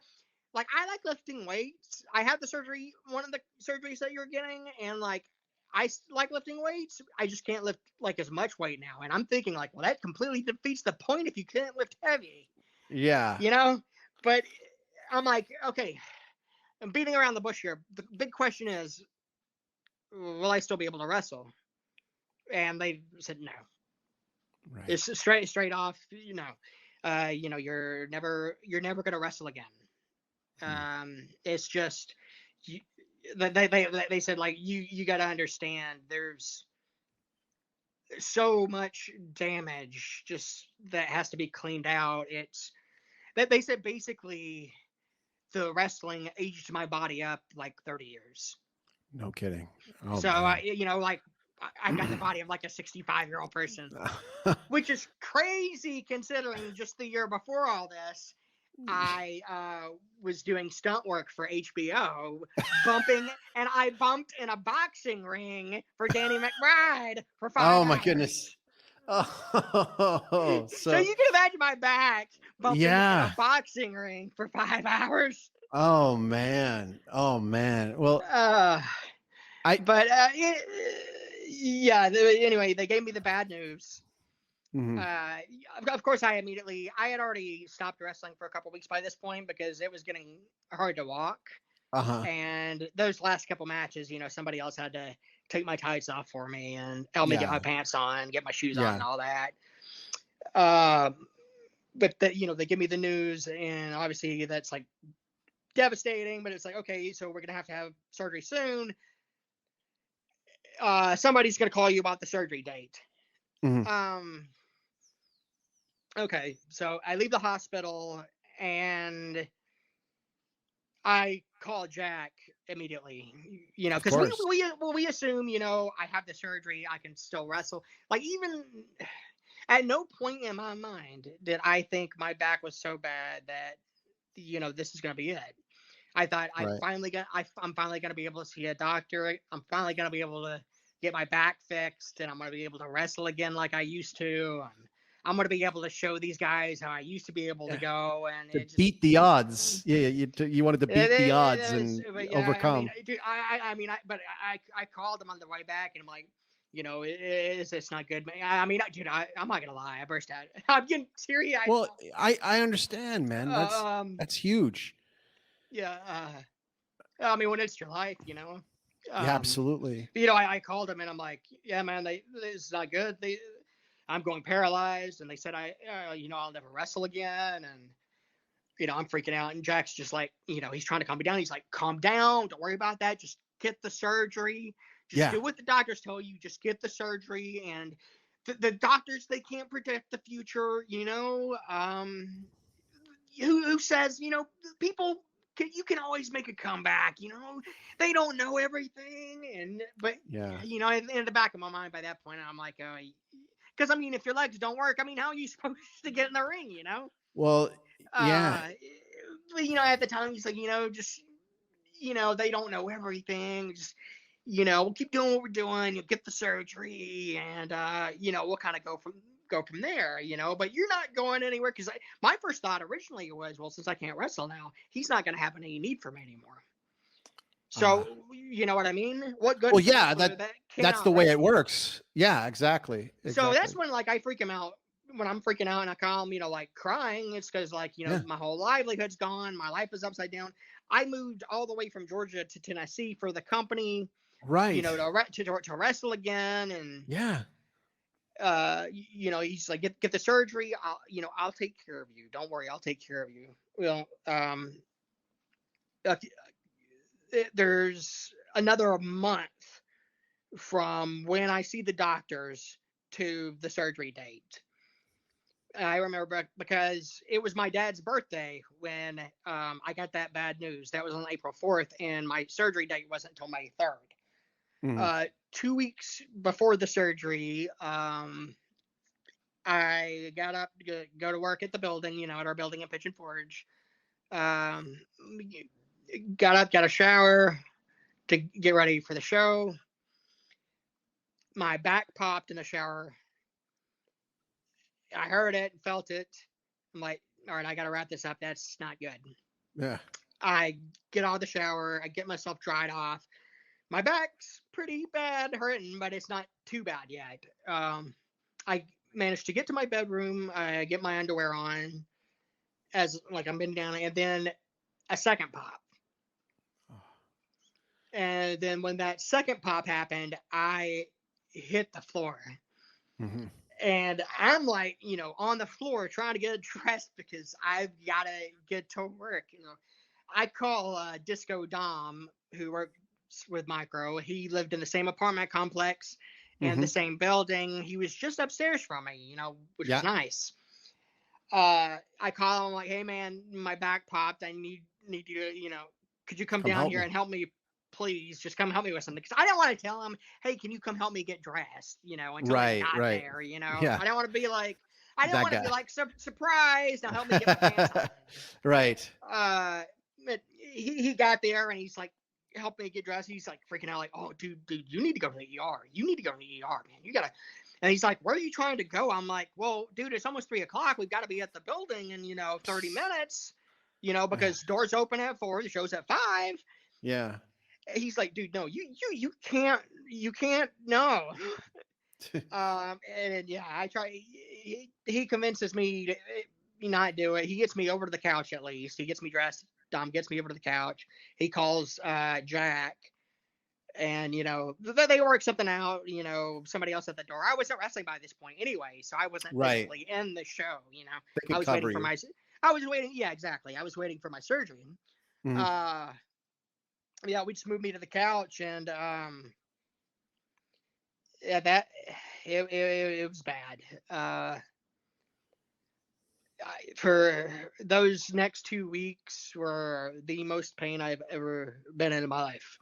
like I like lifting weights. I had the surgery, one of the surgeries that you're getting, and like I like lifting weights. I just can't lift like as much weight now. And I'm thinking like, well, that completely defeats the point if you can't lift heavy. Yeah. You know, but I'm like, okay, I'm beating around the bush here. The big question is, will I still be able to wrestle? And they said no. Right. It's straight off. You know, you're never gonna wrestle again. It's just they said like you got to understand there's so much damage just that has to be cleaned out. It's that they said basically the wrestling aged my body up like 30 years. No kidding. Oh, so you know, like I've got the body of like a 65-year-old person, which is crazy considering just the year before all this, I was doing stunt work for HBO, and I bumped in a boxing ring for Danny McBride for 5 hours. Oh my goodness. Oh, so you can imagine my back bumping in a boxing ring for 5 hours. Oh man. Well, anyway, they gave me the bad news. Mm-hmm. Of course, I had already stopped wrestling for a couple weeks by this point because it was getting hard to walk. And those last couple matches, you know, somebody else had to take my tights off for me and help me get my pants on, get my shoes on, and all that. But you know, they give me the news, and obviously that's like devastating. But it's like, okay, so we're gonna have to have surgery soon. Somebody's gonna call you about the surgery date. Mm-hmm. Okay, so I leave the hospital and I call Jack immediately, you know, because we assume, you know, I have the surgery, I can still wrestle. Like, even at no point in my mind did I think my back was so bad that, you know, this is going to be it. I thought I'm finally going to be able to see a doctor. I'm finally going to be able to get my back fixed, and I'm going to be able to wrestle again like I used to. And I'm going to be able to show these guys how I used to be able to go and beat the odds. Yeah, you wanted to beat the odds and overcome. I called him on the way back, and I'm like, you know, it's not good. I'm not gonna lie. I burst out. I'm getting teary. Well, I understand, man. That's huge. Yeah. I mean, when it's your life, you know. Yeah, absolutely. I called them and I'm like, yeah, man, this is not good. I'm going paralyzed, and they said I'll never wrestle again, and I'm freaking out. And Jack's just like, he's trying to calm me down. He's like, calm down, don't worry about that. Just get the surgery. Just Yeah. do what the doctors tell you. Just get the surgery. And the doctors, they can't predict the future. Who says, people you can always make a comeback. They don't know everything. But Yeah. in the back of my mind by that point, I'm like, because if your legs don't work, how are you supposed to get in the ring? Well, yeah. At the time he's like, just they don't know everything. Just we'll keep doing what we're doing. You'll get the surgery, and we'll kind of go from there. But you're not going anywhere, because my first thought originally was, well, since I can't wrestle now, he's not going to have any need for me anymore. So you know what I mean? What good? Well, yeah, that's the way it works. Yeah, exactly. So that's when I freak him out. When I'm freaking out and I call him, crying, it's because my whole livelihood's gone. My life is upside down. I moved all the way from Georgia to Tennessee for the company, right? To wrestle again, and yeah. He's like, get the surgery. I'll take care of you. Don't worry, I'll take care of you. Well, there's another month from when I see the doctors to the surgery date. I remember because it was my dad's birthday when I got that bad news. That was on April 4th, and my surgery date wasn't until May 3rd. Mm-hmm. 2 weeks before the surgery, I got up to go to work at the building, at our building in Pigeon Forge. Got up, got a shower to get ready for the show. My back popped in the shower. I heard it, felt it. I'm like, all right, I got to wrap this up. That's not good. Yeah. I get out of the shower. I get myself dried off. My back's pretty bad hurting, but it's not too bad yet. I managed to get to my bedroom. I get my underwear on as I'm bending down, and then a second pop. And then when that second pop happened, I hit the floor. Mm-hmm. And I'm on the floor trying to get dressed because I've got to get to work. I call Disco Dom, who works with Micro. He lived in the same apartment complex and the same building. He was just upstairs from me, which was nice. I call him like, hey man, my back popped. I need you to, could you come down here and help me? Please just come help me with something, because I don't want to tell him, hey, can you come help me get dressed, until I got there, Yeah. I don't want to be like, surprise, now help me get my pants on. Right. But he got there and he's like, help me get dressed. He's like freaking out, like, oh dude, you need to go to the ER. You need to go to the ER, man. You gotta. And he's like, where are you trying to go? I'm like, well, dude, it's almost 3:00. We've got to be at the building in 30 minutes, because doors open at 4, the show's at 5. Yeah. He's like, dude, no, you can't, no. And yeah, I try. He convinces me to not do it. He gets me over to the couch at least. He gets me dressed. Dom gets me over to the couch. He calls Jack, and they work something out. Somebody else at the door. I wasn't wrestling by this point anyway, so I wasn't physically in the show. I was waiting for my. I was waiting. Yeah, exactly. I was waiting for my surgery. Mm-hmm. Yeah, we just moved me to the couch, and yeah, that it was bad. For those next 2 weeks were the most pain I've ever been in my life.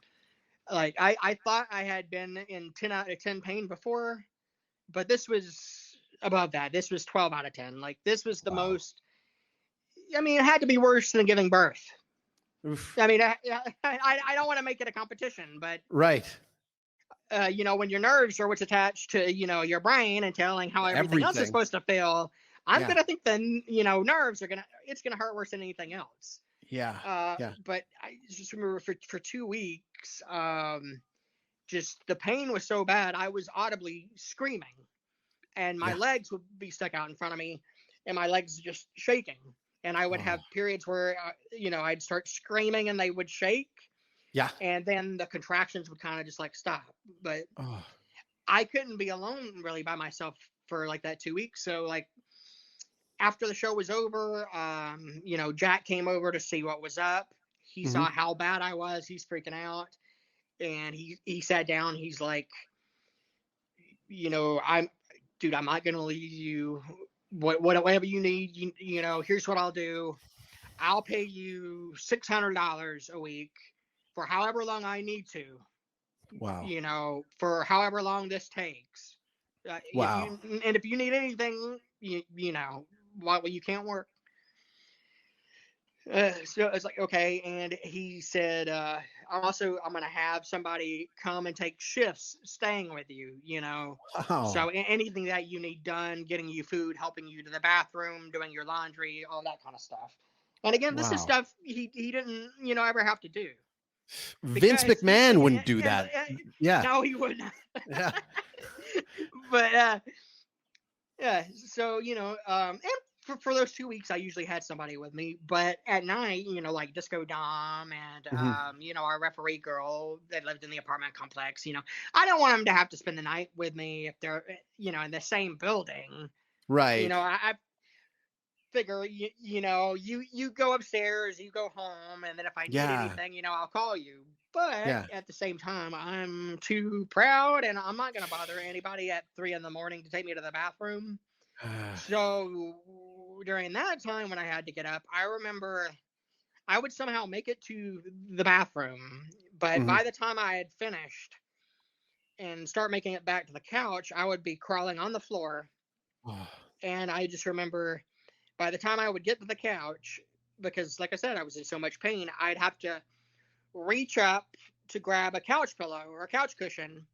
I thought I had been in 10 out of 10 pain before, but this was above that. This was 12 out of 10. This was the most. It had to be worse than giving birth. Oof. I don't want to make it a competition, but right. When your nerves are what's attached to your brain and telling how everything else is supposed to feel, I'm gonna think the nerves are it's gonna hurt worse than anything else. Yeah. But I just remember for 2 weeks, just the pain was so bad I was audibly screaming, and my legs would be stuck out in front of me, and my legs just shaking. And I would have periods where, I'd start screaming and they would shake. Yeah. And then the contractions would kind of just like stop. But Oh. I couldn't be alone really by myself for like that 2 weeks. So like after the show was over, Jack came over to see what was up. He Hmm. saw how bad I was. He's freaking out, and he sat down. He's like, I'm not gonna leave you. Whatever you need, here's what I'll do. I'll pay you $600 a week for however long I need to. Wow. For however long this takes. Wow. If you need anything, well, you can't work. So it's like, okay. And he said, I'm going to have somebody come and take shifts staying with you. So Wow. anything that you need done, getting you food, helping you to the bathroom, doing your laundry, all that kind of stuff. And again, this is Wow. stuff he didn't, ever have to do. Vince Because McMahon wouldn't do that. Yeah. no, he wouldn't. Yeah. But yeah, so and for those 2 weeks, I usually had somebody with me. But at night, like Disco Dom and Hmm. our referee girl that lived in the apartment complex, I don't want them to have to spend the night with me if they're in the same building. Right. I figure you go upstairs, you go home, and then if I need Yeah. anything, I'll call you. But Yeah. at the same time, I'm too proud, and I'm not gonna bother anybody at 3 a.m. to take me to the bathroom. So during that time when I had to get up, I remember I would somehow make it to the bathroom, but Hmm. by the time I had finished and start making it back to the couch, I would be crawling on the floor. Oh. And I just remember by the time I would get to the couch, because like I said, I was in so much pain, I'd have to reach up to grab a couch pillow or a couch cushion,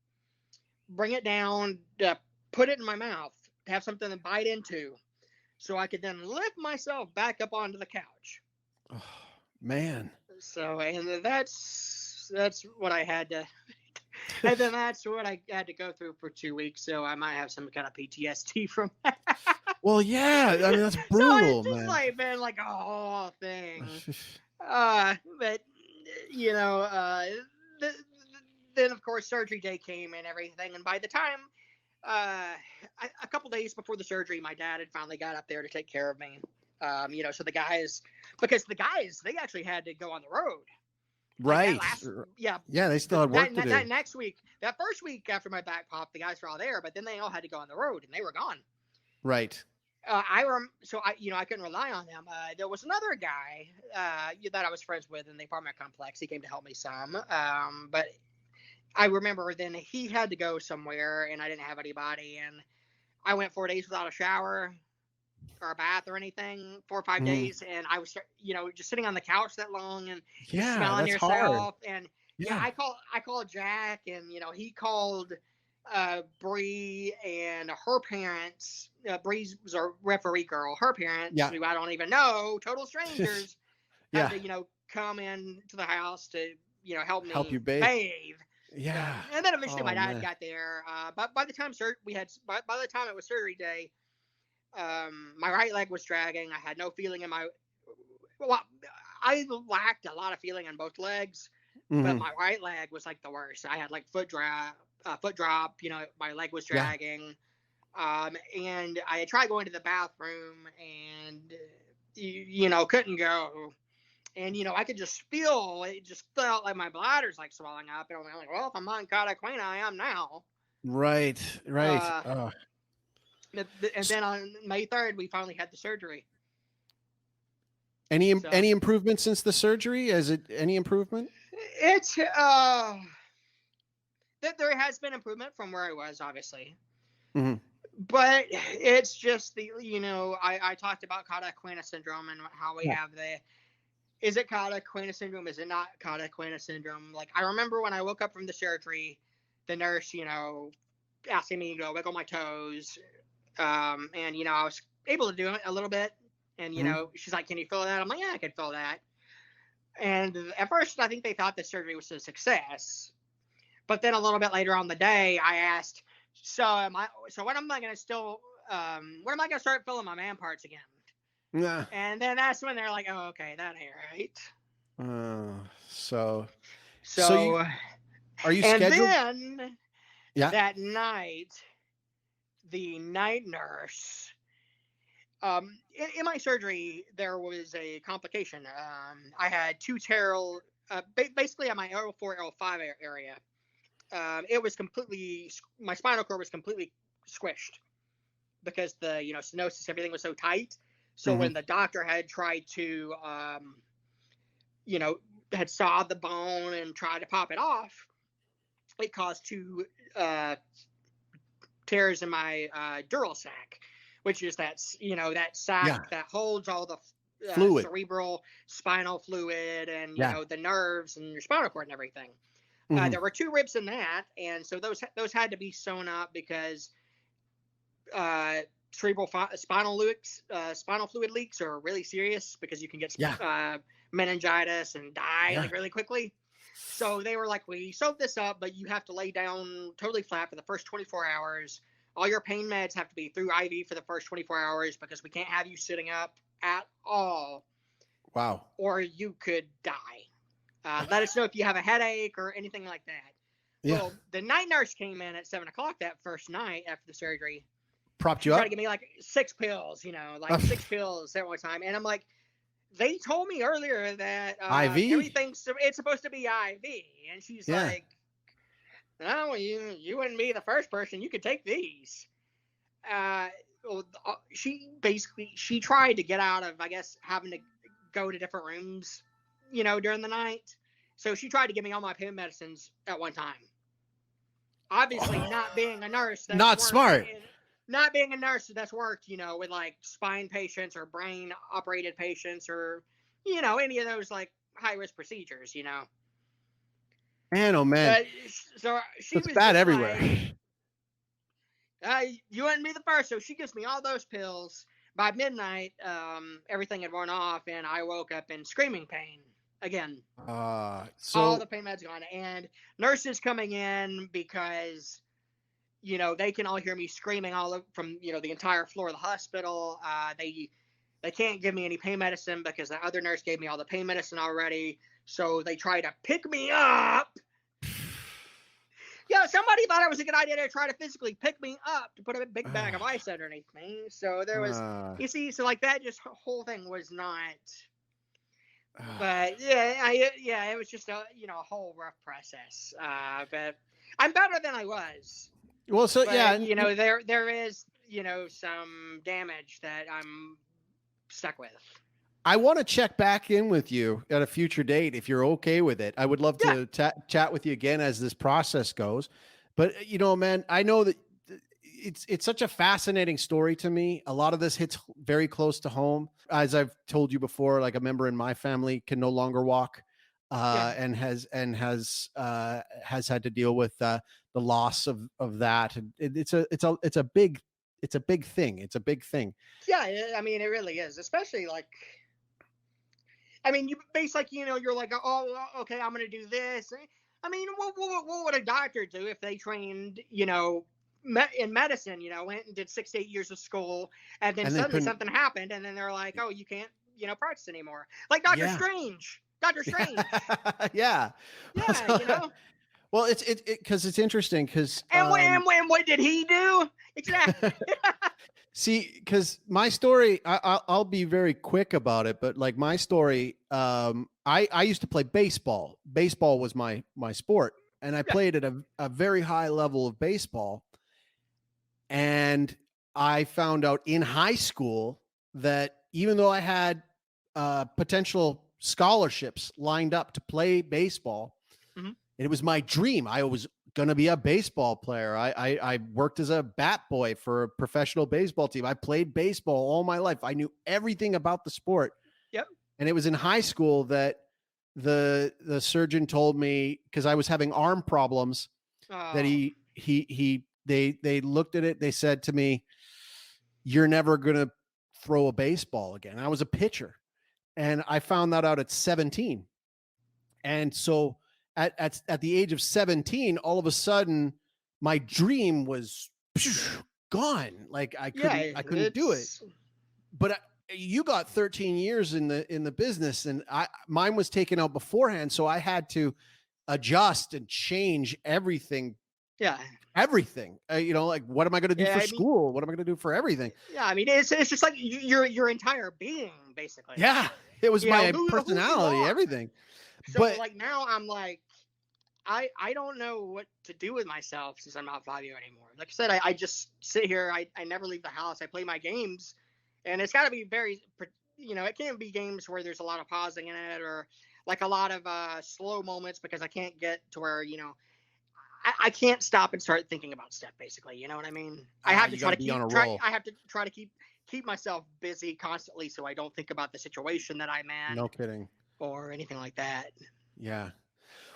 bring it down, put it in my mouth, to have something to bite into, so I could then lift myself back up onto the couch. Oh, man. So, and that's what I had to, and then that's what I had to go through for 2 weeks. So I might have some kind of PTSD from that. Well, yeah. I mean, that's So brutal, it's just man. like been like a whole thing. But th- then of course surgery day came and everything, and by the time a couple days before the surgery, my dad had finally got up there to take care of me. So because the guys, they actually had to go on the road. Like that Right. yeah, They still had work to do. that next week, that first week after my back popped, the guys were all there, but then they all had to go on the road and they were gone. Right. I couldn't rely on them. There was another guy that I was friends with in the apartment complex. He came to help me some, but I remember then he had to go somewhere and I didn't have anybody, and I went 4 days without a shower or a bath or anything, 4 or 5 Mhm. days, and I was just sitting on the couch that long and just Yeah, smelling that's hard. yourself. And yeah, Yeah. I called Jack, and he called Bree and her parents. Bree was a referee girl. Her parents, Yeah. who I don't even know, total strangers, had Yeah. to come in to the house to help Help you me bathe. bathe. Yeah. And then eventually my Oh, dad man. got there. But by the time by the time it was surgery day, my right leg was dragging. I had no feeling in my. Well, I lacked a lot of feeling in both legs, but Mhm. my right leg was like the worst. I had like foot drop. My leg was Yeah. dragging. And I had tried going to the bathroom and couldn't go. And I could just feel it. Just felt like my bladder's like swelling up, and I'm like, well, if I'm not in Cataquina, I am now. Right. Right. Uh, and then on May 3rd, we finally had the surgery. So Any improvement since the surgery? Is it any improvement? it's there has been improvement from where I was, obviously, Mhm. but it's just I talked about Cataquina syndrome and how we Yeah. have is it Cataquina syndrome? Is it not Cataquina syndrome? Like, I remember when I woke up from the surgery, the nurse, asking me to wiggle my toes. And, I was able to do it a little bit. And, Mhm. she's like, can you feel that? I'm like, yeah, I can feel that. And at first, I think they thought the surgery was a success. But then a little bit later on the day, I asked, so when am I going to when am I going to start feeling my man parts again? Yeah. And then that's when they're like, oh, okay, that ain't right. So So, are you and scheduled? then Yeah. that night, the night nurse, in my surgery, there was a complication. I had two basically at my L4, L5 area. It was my spinal cord was completely squished because the stenosis, everything was so tight. So when the doctor had tried to had sawed the bone and tried to pop it off, it caused two tears in my dural sac, which is that sac that holds all the fluid, cerebral spinal fluid, and the nerves and your spinal cord and everything. There were two ribs in that, and so those had to be sewn up because cerebral spinal fluid leaks are really serious because you can get meningitis and die like really quickly. So they were like, we sewed this up, but you have to lay down totally flat for the first 24 hours. All your pain meds have to be through IV for the first 24 hours because we can't have you sitting up at all. Wow. Or you could die. Let us know if you have a headache or anything like that. Yeah. Well, the night nurse came in at 7:00 that first night after the surgery. Propped you up? Tried to give me like 6 pills, 6 pills at one time. And I'm like, they told me earlier that IV? It's supposed to be IV. And she's like, no, you wouldn't be the first person. You could take these. She tried to get out of, I guess, having to go to different rooms, during the night. So she tried to give me all my pain medicines at one time. Obviously, not being a nurse. That's not smart. Not being a nurse that's worked, with like spine patients or brain operated patients or, any of those like high risk procedures, Man, oh man. So she was bad everywhere. Like, you wouldn't be the first. So she gives me all those pills. By midnight, everything had worn off, and I woke up in screaming pain again. So all the pain meds gone, and nurses coming in because they can all hear me screaming from the entire floor of the hospital. They can't give me any pain medicine because the other nurse gave me all the pain medicine already. So they try to pick me up. Somebody thought it was a good idea to try to physically pick me up to put a big bag of ice underneath me. So there was, so like that whole thing was not. But it was just a whole rough process. But I'm better than I was. Well, so but, there is some damage that I'm stuck with. I want to check back in with you at a future date if you're okay with it. I would love to chat with you again as this process goes. But man, I know that it's such a fascinating story to me. A lot of this hits very close to home. As I've told you before, like a member in my family can no longer walk, and has had to deal with the loss of that. And it's a big thing. It's a big thing. Yeah, I mean, it really is, especially like. I mean, you basically, you're like, oh, okay, I'm going to do this. I mean, what would a doctor do if they trained, in medicine, went and did 6 to 8 years of school, and then suddenly something happened, and then they're like, oh, you can't, practice anymore. Like Dr. Strange. Dr. Strange. Yeah. Yeah, Well, it's because it's interesting because. And what did he do? Exactly. See, because my story, I'll be very quick about it, but like my story, I used to play baseball. Baseball was my sport, and I played at a very high level of baseball. And I found out in high school that even though I had potential scholarships lined up to play baseball, and it was my dream. I was going to be a baseball player. I worked as a bat boy for a professional baseball team. I played baseball all my life. I knew everything about the sport. Yep. And it was in high school that the surgeon told me, because I was having arm problems, that they looked at it. They said to me, "You're never going to throw a baseball again." I was a pitcher, and I found that out at 17. And so at the age of 17, all of a sudden my dream was gone. Like I couldn't do it. But you got 13 years in the business, and mine was taken out beforehand. So I had to adjust and change everything. Yeah. Everything, like, what am I going to do for school? What am I going to do for everything? Yeah. I mean, it's just like your entire being, basically. Yeah. It was my personality, everything. So but like now I'm like, I don't know what to do with myself since I'm not Fabio anymore. Like I said, I just sit here. I never leave the house. I play my games, and it's got to be very, it can't be games where there's a lot of pausing in it or like a lot of slow moments, because I can't get to where, I can't stop and start thinking about stuff, basically. You know what I mean? I have to try to try to keep myself busy constantly so I don't think about the situation that I'm in. No kidding. Or anything like that. Yeah.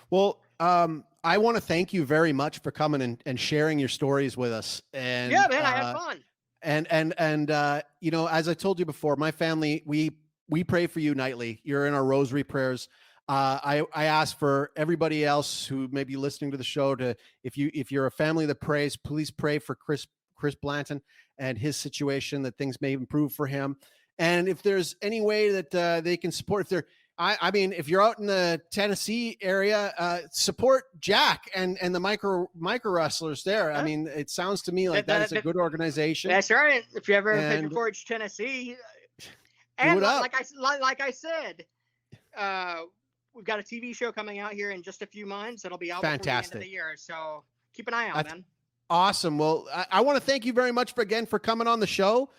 Well, I want to thank you very much for coming and sharing your stories with us. And yeah, man, I had fun. And as I told you before, my family, we pray for you nightly. You're in our rosary prayers. I ask for everybody else who may be listening to the show to, if you're a family that prays, please pray for Chris Blanton and his situation, that things may improve for him. And if there's any way that they can support, I mean, if you're out in the Tennessee area, support Jack and the micro wrestlers there. I mean, it sounds to me like that is a good organization. That's right. If you ever head towards Tennessee, and like I said, we've got a TV show coming out here in just a few months. It'll be out before the end of the year. So keep an eye out, man. Awesome. Well, I want to thank you very much for coming on the show.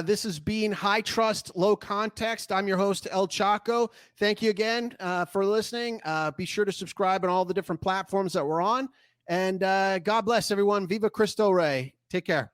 This has been High Trust, Low Context. I'm your host, El Chaco. Thank you again for listening. Be sure to subscribe on all the different platforms that we're on. And God bless everyone. Viva Cristo Rey. Take care.